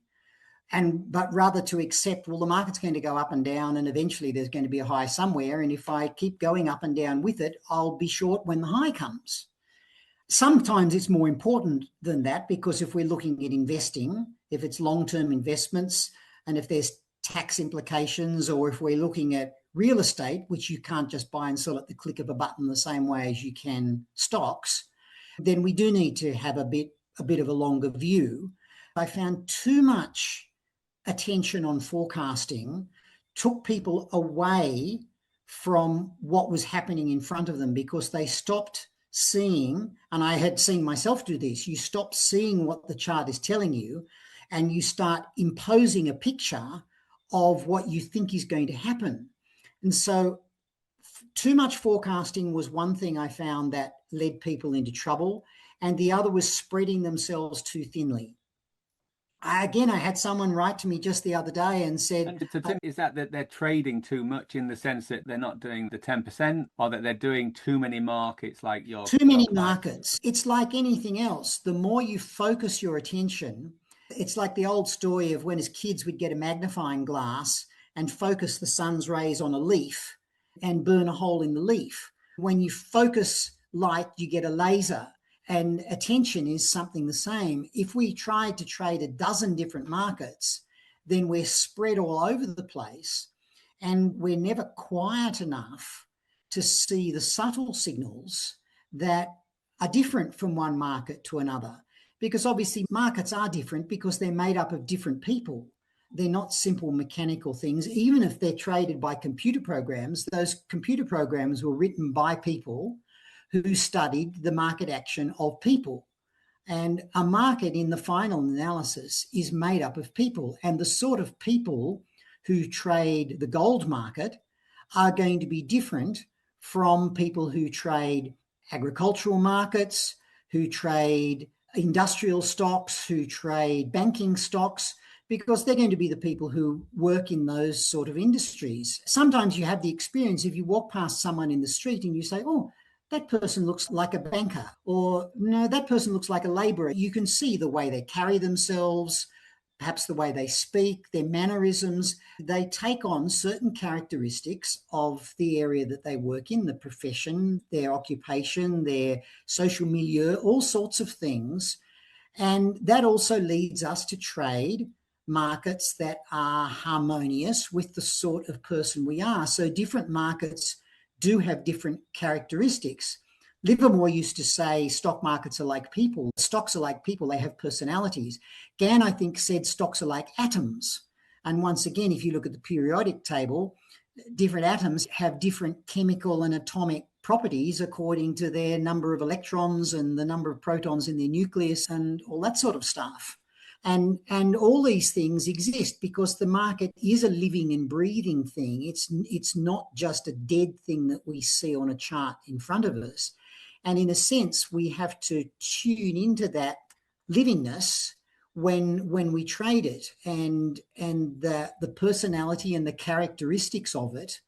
But rather to accept, well, the market's going to go up and down, and eventually there's going to be a high somewhere. And if I keep going up and down with it, I'll be short when the high comes. Sometimes it's more important than that, because if we're looking at investing, if it's long-term investments, and if there's tax implications, or if we're looking at real estate, which you can't just buy and sell at the click of a button the same way as you can stocks, then we do need to have a bit of a longer view. I found too much attention on forecasting took people away from what was happening in front of them, because they stopped seeing, and I had seen myself do this, you stop seeing what the chart is telling you, and you start imposing a picture of what you think is going to happen. And so too much forecasting was one thing I found that led people into trouble, and the other was spreading themselves too thinly. I had someone write to me just the other day and said... Is that they're trading too much, in the sense that they're not doing the 10%, or that they're doing too many markets, like your... Too many markets. It's like anything else. The more you focus your attention, it's like the old story of when as kids we'd get a magnifying glass and focus the sun's rays on a leaf and burn a hole in the leaf. When you focus light, you get a laser. And attention is something the same. If we tried to trade a dozen different markets, then we're spread all over the place, and we're never quiet enough to see the subtle signals that are different from one market to another. Because obviously markets are different because they're made up of different people. They're not simple mechanical things. Even if they're traded by computer programs, those computer programs were written by people who studied the market action of people. And a market in the final analysis is made up of people. And the sort of people who trade the gold market are going to be different from people who trade agricultural markets, who trade industrial stocks, who trade banking stocks, because they're going to be the people who work in those sort of industries. Sometimes you have the experience if you walk past someone in the street and you say, oh, that person looks like a banker, or no, that person looks like a labourer. You can see the way they carry themselves, perhaps the way they speak, their mannerisms. They take on certain characteristics of the area that they work in, the profession, their occupation, their social milieu, all sorts of things. And that also leads us to trade markets that are harmonious with the sort of person we are. So different markets do have different characteristics. Livermore used to say stock markets are like people. Stocks are like people. They have personalities. Gann, I think, said stocks are like atoms. And once again, if you look at the periodic table, different atoms have different chemical and atomic properties according to their number of electrons and the number of protons in their nucleus and all that sort of stuff. And all these things exist because the market is a living and breathing thing. It's not just a dead thing that we see on a chart in front of us. And in a sense, we have to tune into that livingness when we trade it, and the personality and the characteristics of it.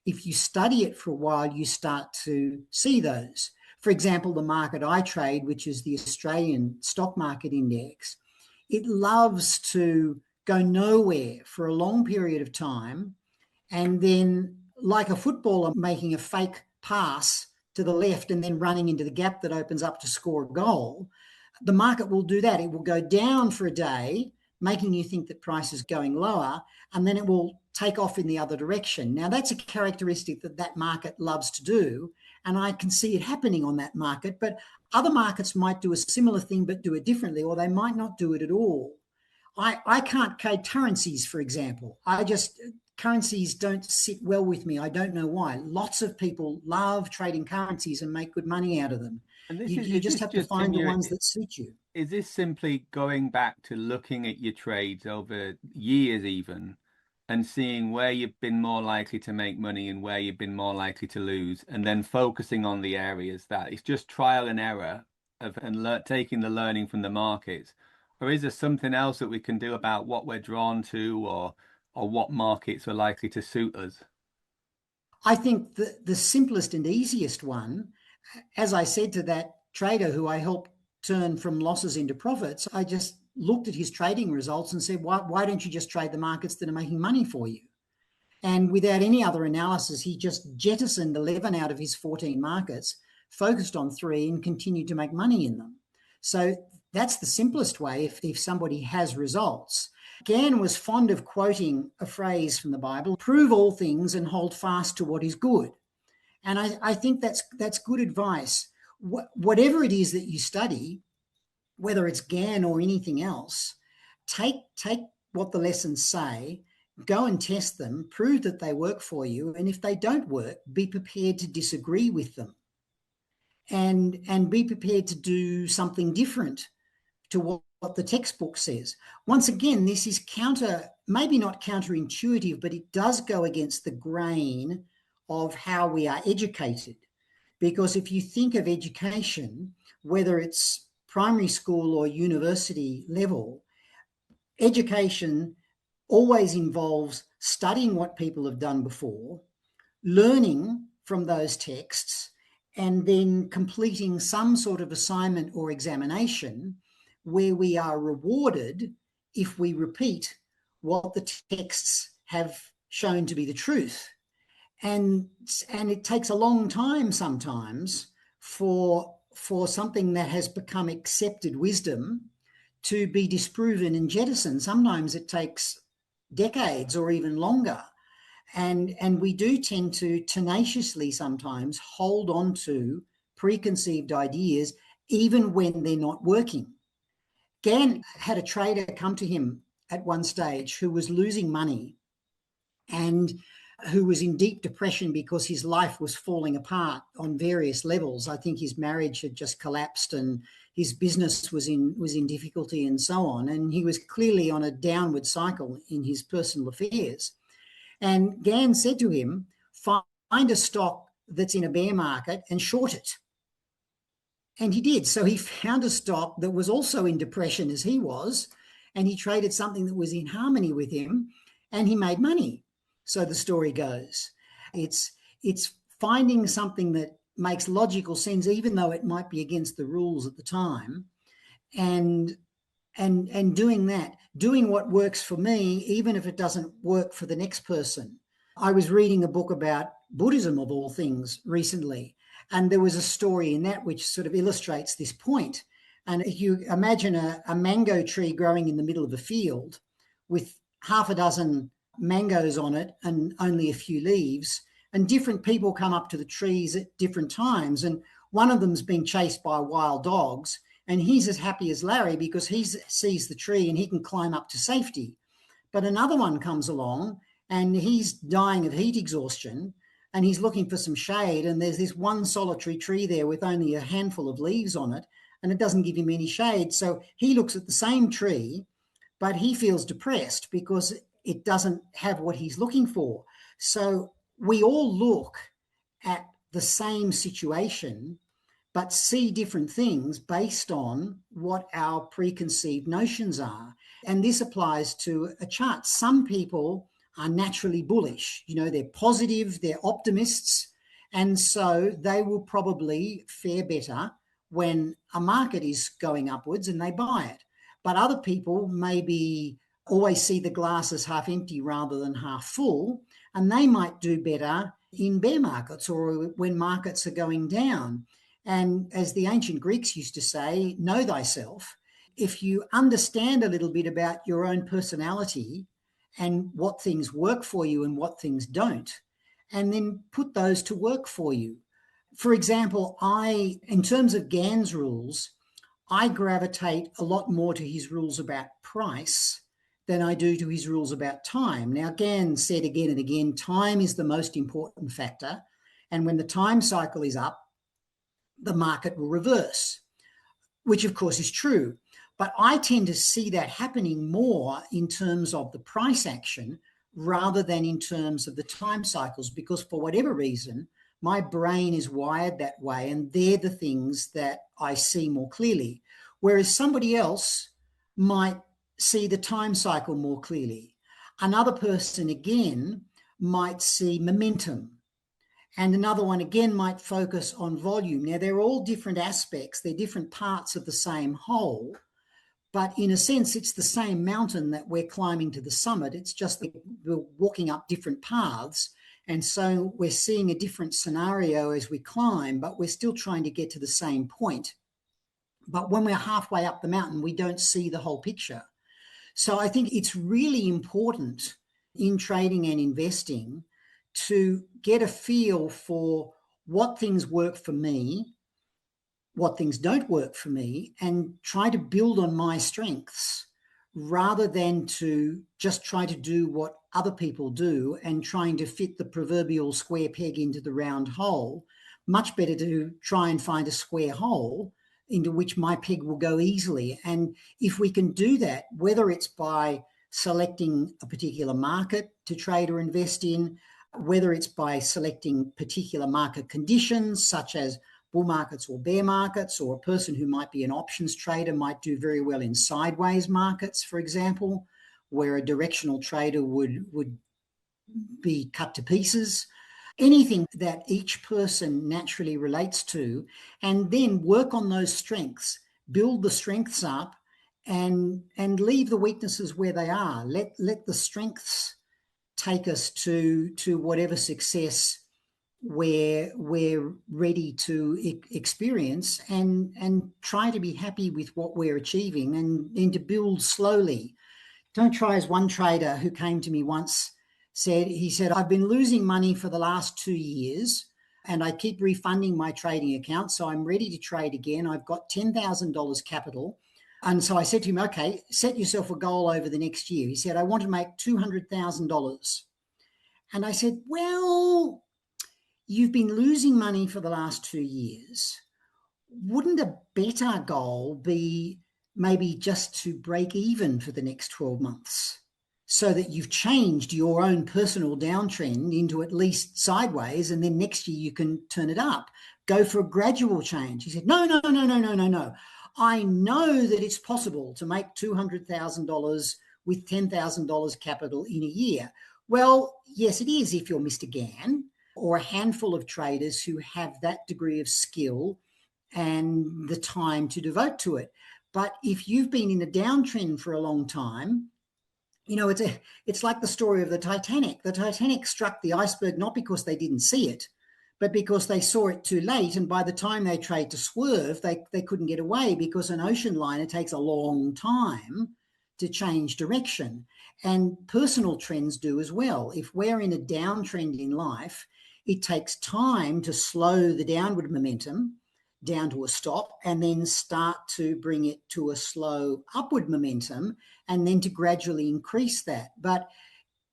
If you study it for a while, you start to see those. For example, the market I trade, which is the Australian Stock Market Index, it loves to go nowhere for a long period of time, and then, like a footballer making a fake pass to the left and then running into the gap that opens up to score a goal, the market will do that. It will go down for a day, making you think that price is going lower, and then it will take off in the other direction. Now, that's a characteristic that market loves to do, and I can see it happening on that market, but other markets might do a similar thing but do it differently, or they might not do it at all. I can't trade currencies, for example. Currencies don't sit well with me. I don't know why. Lots of people love trading currencies and make good money out of them. And You just have to find the ones that suit you. Is this simply going back to looking at your trades over years even, and seeing where you've been more likely to make money and where you've been more likely to lose, and then focusing on the areas that it's just trial and error taking the learning from the markets? Or is there something else that we can do about what we're drawn to, or what markets are likely to suit us? I think the simplest and easiest one, as I said to that trader who I helped turn from losses into profits, I just looked at his trading results and said, why don't you just trade the markets that are making money for you? And without any other analysis, he just jettisoned 11 out of his 14 markets, focused on 3, and continued to make money in them. So that's the simplest way if somebody has results. Gann was fond of quoting a phrase from the Bible: prove all things and hold fast to what is good. And I think that's good advice. Whatever it is that you study, whether it's Gann or anything else, take what the lessons say, go and test them, prove that they work for you, and if they don't work, be prepared to disagree with them, and be prepared to do something different to what the textbook says. Once again, this is maybe not counterintuitive, but it does go against the grain of how we are educated. Because if you think of education, whether it's primary school or university level, education always involves studying what people have done before, learning from those texts, and then completing some sort of assignment or examination where we are rewarded if we repeat what the texts have shown to be the truth. And it takes a long time sometimes for something that has become accepted wisdom to be disproven and jettisoned. Sometimes it takes decades or even longer. And we do tend to tenaciously sometimes hold on to preconceived ideas even when they're not working. Gann had a trader come to him at one stage who was losing money and who was in deep depression because his life was falling apart on various levels. I think his marriage had just collapsed and his business was in difficulty and so on. And he was clearly on a downward cycle in his personal affairs. And Gann said to him, find a stock that's in a bear market and short it. And he did. So he found a stock that was also in depression as he was, and he traded something that was in harmony with him, and he made money. So the story goes. It's finding something that makes logical sense, even though it might be against the rules at the time, and doing that, doing what works for me, even if it doesn't work for the next person. I was reading a book about Buddhism, of all things, recently, and there was a story in that which sort of illustrates this point. And if you imagine a mango tree growing in the middle of a field with half a dozen mangoes on it and only a few leaves, and different people come up to the trees at different times, and one of them's being chased by wild dogs, and he's as happy as Larry because he sees the tree and he can climb up to safety. But another one comes along and he's dying of heat exhaustion and he's looking for some shade, and there's this one solitary tree there with only a handful of leaves on it, and it doesn't give him any shade. So he looks at the same tree, but he feels depressed because it doesn't have what he's looking for. So we all look at the same situation, but see different things based on what our preconceived notions are. And this applies to a chart. Some people are naturally bullish. You know, they're positive, they're optimists, and so they will probably fare better when a market is going upwards and they buy it. But other people maybe always see the glass as half empty rather than half full, and they might do better in bear markets or when markets are going down. And as the ancient Greeks used to say, know thyself. If you understand a little bit about your own personality and what things work for you and what things don't, and then put those to work for you. For example, in terms of Gann's rules, I gravitate a lot more to his rules about price than I do to his rules about time. Now, Gann said again and again, time is the most important factor. And when the time cycle is up, the market will reverse, which of course is true. But I tend to see that happening more in terms of the price action rather than in terms of the time cycles, because for whatever reason, my brain is wired that way, and they're the things that I see more clearly. Whereas somebody else might see the time cycle more clearly. Another person, again, might see momentum. And another one, again, might focus on volume. Now, they're all different aspects. They're different parts of the same whole. But in a sense, it's the same mountain that we're climbing to the summit. It's just that we're walking up different paths. And so we're seeing a different scenario as we climb, but we're still trying to get to the same point. But when we're halfway up the mountain, we don't see the whole picture. So I think it's really important in trading and investing to get a feel for what things work for me, what things don't work for me, and try to build on my strengths rather than to just try to do what other people do and trying to fit the proverbial square peg into the round hole. Much better to try and find a square hole into which my peg will go easily. And if we can do that, whether it's by selecting a particular market to trade or invest in, whether it's by selecting particular market conditions, such as bull markets or bear markets, or a person who might be an options trader might do very well in sideways markets, for example, where a directional trader would be cut to pieces. Anything that each person naturally relates to, and then work on those strengths, build the strengths up and leave the weaknesses where they are. Let the strengths take us to whatever success we're ready to experience, and try to be happy with what we're achieving and to build slowly. Don't try as one trader who came to me once said, I've been losing money for the last 2 years and I keep refunding my trading account. So I'm ready to trade again. I've got $10,000 capital. And so I said to him, okay, set yourself a goal over the next year. He said, I want to make $200,000. And I said, well, you've been losing money for the last 2 years. Wouldn't a better goal be maybe just to break even for the next 12 months so that you've changed your own personal downtrend into at least sideways, and then next year you can turn it up? Go for a gradual change. He said, no. I know that it's possible to make $200,000 with $10,000 capital in a year. Well, yes, it is if you're Mr. Gann or a handful of traders who have that degree of skill and the time to devote to it. But if you've been in a downtrend for a long time, it's like the story of the Titanic. The Titanic struck the iceberg not because they didn't see it, but because they saw it too late. And by the time they tried to swerve, they couldn't get away, because an ocean liner takes a long time to change direction. And personal trends do as well. If we're in a downtrend in life, it takes time to slow the downward momentum down to a stop and then start to bring it to a slow upward momentum and then to gradually increase that. But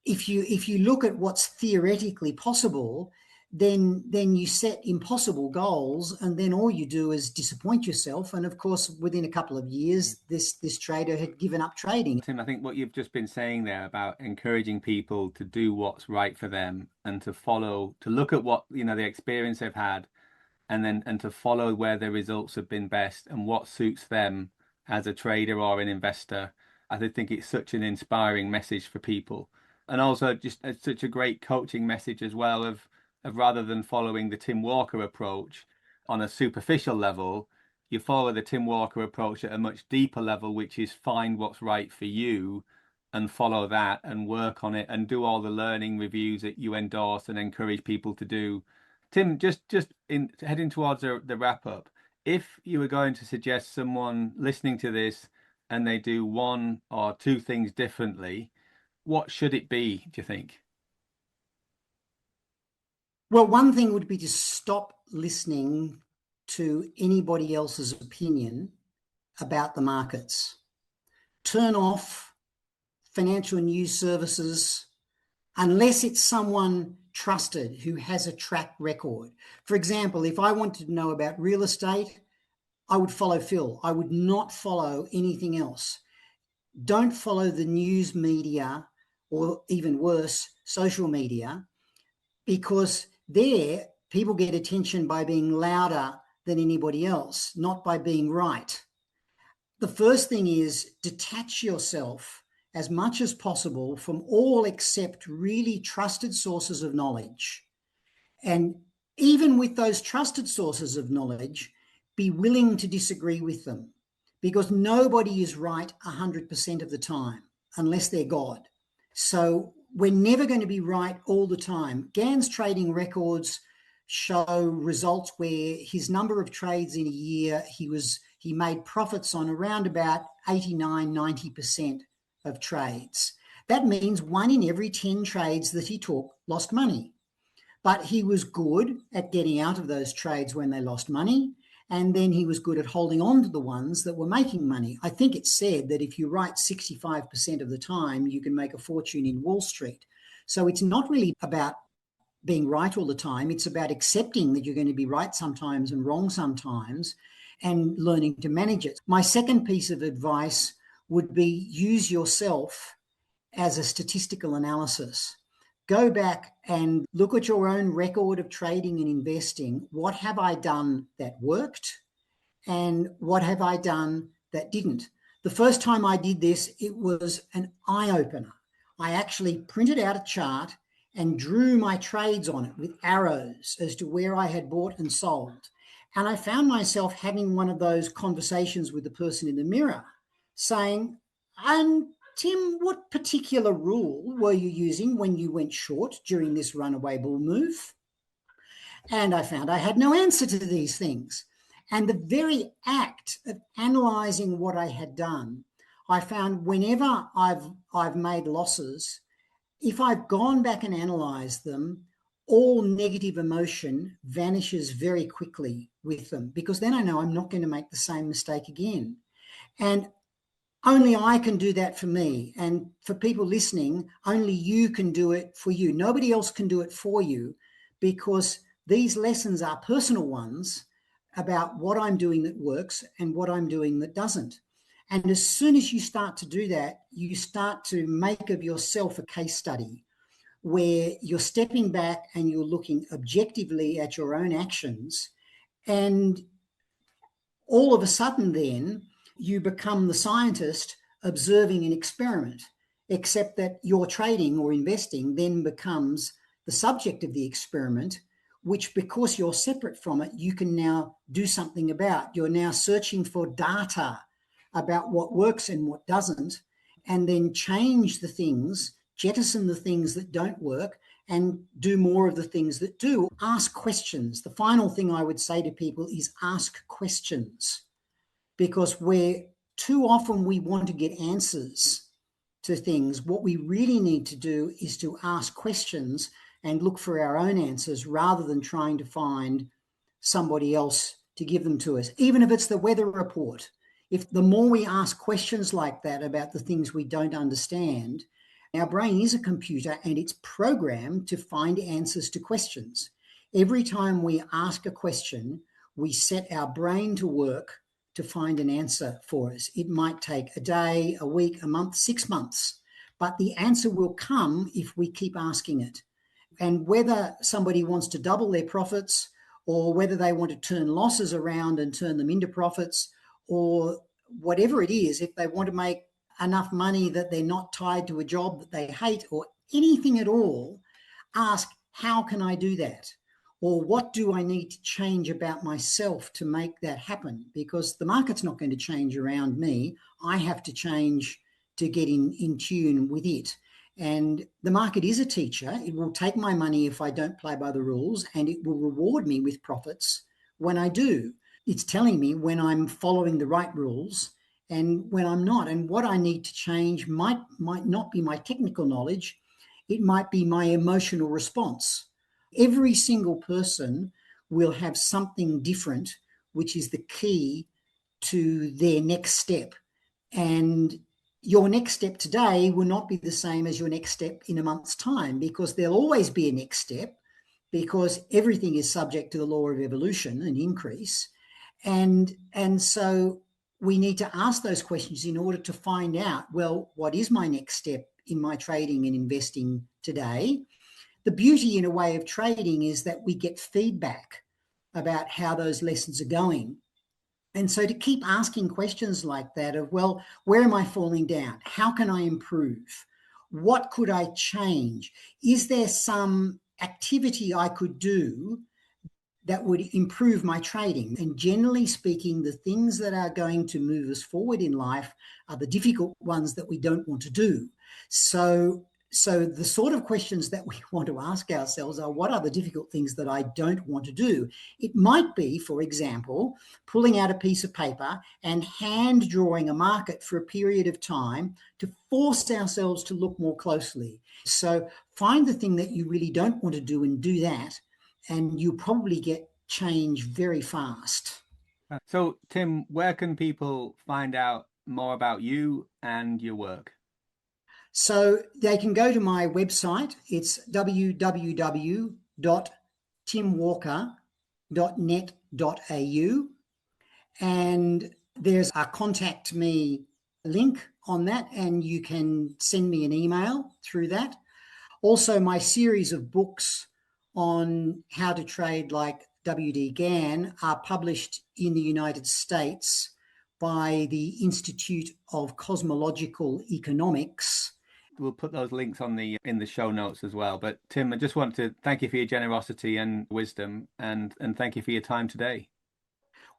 if you look at what's theoretically possible, then you set impossible goals, and then all you do is disappoint yourself. And of course, within a couple of years, this trader had given up trading. Tim, I think what you've just been saying there about encouraging people to do what's right for them and to look at what, the experience they've had, and to follow where their results have been best and what suits them as a trader or an investor. I think it's such an inspiring message for people. And also just such a great coaching message as well of rather than following the Tim Walker approach on a superficial level, you follow the Tim Walker approach at a much deeper level, which is find what's right for you and follow that and work on it and do all the learning reviews that you endorse and encourage people to do. Tim, just in heading towards the wrap up, if you were going to suggest someone listening to this and they do one or two things differently, what should it be, do you think? Well, one thing would be to stop listening to anybody else's opinion about the markets. Turn off financial news services unless it's someone trusted who has a track record. For example, if I wanted to know about real estate, I would follow Phil. I would not follow anything else. Don't follow the news media, or even worse, social media, because there people get attention by being louder than anybody else, not by being right. The first thing is detach yourself as much as possible from all except really trusted sources of knowledge. And even with those trusted sources of knowledge, be willing to disagree with them, because nobody is right 100% of the time unless they're God. So we're never going to be right all the time. Gann's trading records show results where his number of trades in a year, he made profits on around about 89, 90% of trades. That means 1 in every 10 trades that he took lost money. But he was good at getting out of those trades when they lost money, and then he was good at holding on to the ones that were making money. I think it's said that if you write 65% of the time, you can make a fortune in Wall Street. So it's not really about being right all the time. It's about accepting that you're going to be right sometimes and wrong sometimes and learning to manage it. My second piece of advice would be use yourself as a statistical analysis. Go back and look at your own record of trading and investing. What have I done that worked? And what have I done that didn't? The first time I did this, it was an eye-opener. I actually printed out a chart and drew my trades on it with arrows as to where I had bought and sold. And I found myself having one of those conversations with the person in the mirror saying, Tim, what particular rule were you using when you went short during this runaway bull move? And I found I had no answer to these things. And the very act of analysing what I had done, I found whenever I've made losses, if I've gone back and analysed them, all negative emotion vanishes very quickly with them, because then I know I'm not going to make the same mistake again. And only I can do that for me. And for people listening, only you can do it for you. Nobody else can do it for you, because these lessons are personal ones about what I'm doing that works and what I'm doing that doesn't. And as soon as you start to do that, you start to make of yourself a case study where you're stepping back and you're looking objectively at your own actions. And all of a sudden, then you become the scientist observing an experiment, except that your trading or investing then becomes the subject of the experiment, which, because you're separate from it, you can now do something about. You're now searching for data about what works and what doesn't, and then change the things, jettison the things that don't work, and do more of the things that do. Ask questions. The final thing I would say to people is ask questions, because where too often we want to get answers to things, what we really need to do is to ask questions and look for our own answers rather than trying to find somebody else to give them to us, even if it's the weather report. If the more we ask questions like that about the things we don't understand, our brain is a computer and it's programmed to find answers to questions. Every time we ask a question, we set our brain to work to find an answer for us. It might take a day, a week, a month, 6 months, but the answer will come if we keep asking it. And whether somebody wants to double their profits, or whether they want to turn losses around and turn them into profits, or whatever it is, if they want to make enough money that they're not tied to a job that they hate, or anything at all, ask, how can I do that? Or what do I need to change about myself to make that happen? Because the market's not going to change around me. I have to change to get in tune with it. And the market is a teacher. It will take my money if I don't play by the rules, and it will reward me with profits when I do. It's telling me when I'm following the right rules and when I'm not. And what I need to change might not be my technical knowledge. It might be my emotional response. Every single person will have something different, which is the key to their next step. And your next step today will not be the same as your next step in a month's time, because there'll always be a next step, because everything is subject to the law of evolution and increase. And so we need to ask those questions in order to find out, well, what is my next step in my trading and investing today? The beauty in a way of trading is that we get feedback about how those lessons are going. And so to keep asking questions like that of, well, where am I falling down? How can I improve? What could I change? Is there some activity I could do that would improve my trading? And generally speaking, the things that are going to move us forward in life are the difficult ones that we don't want to do. So the sort of questions that we want to ask ourselves are, what are the difficult things that I don't want to do? It might be, for example, pulling out a piece of paper and hand drawing a market for a period of time to force ourselves to look more closely. So find the thing that you really don't want to do and do that, and you'll probably get change very fast. So, Tim, where can people find out more about you and your work? So they can go to my website. It's www.timwalker.net.au, and there's a contact me link on that, and you can send me an email through that. Also, my series of books on how to trade like W.D. Gann are published in the United States by the Institute of Cosmological Economics. We'll put those links on in the show notes as well. But Tim, I just want to thank you for your generosity and wisdom, and thank you for your time today.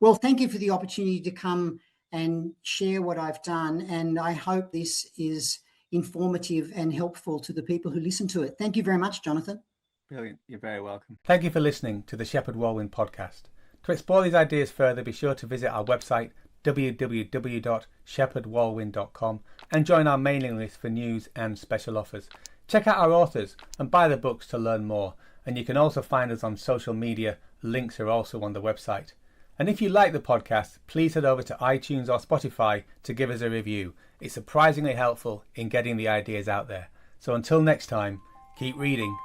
Well, thank you for the opportunity to come and share what I've done, and I hope this is informative and helpful to the people who listen to it. Thank you very much, Jonathan. Brilliant. You're very welcome. Thank you for listening to the Shepheard Walwyn Podcast. To explore these ideas further, be sure to visit our website, www.shepheardwalwyn.com, and join our mailing list for news and special offers. Check out our authors and buy the books to learn more, and you can also find us on social media. Links are also on the website. And if you like the podcast, please head over to iTunes or Spotify to give us a review. It's surprisingly helpful in getting the ideas out there. So until next time, keep reading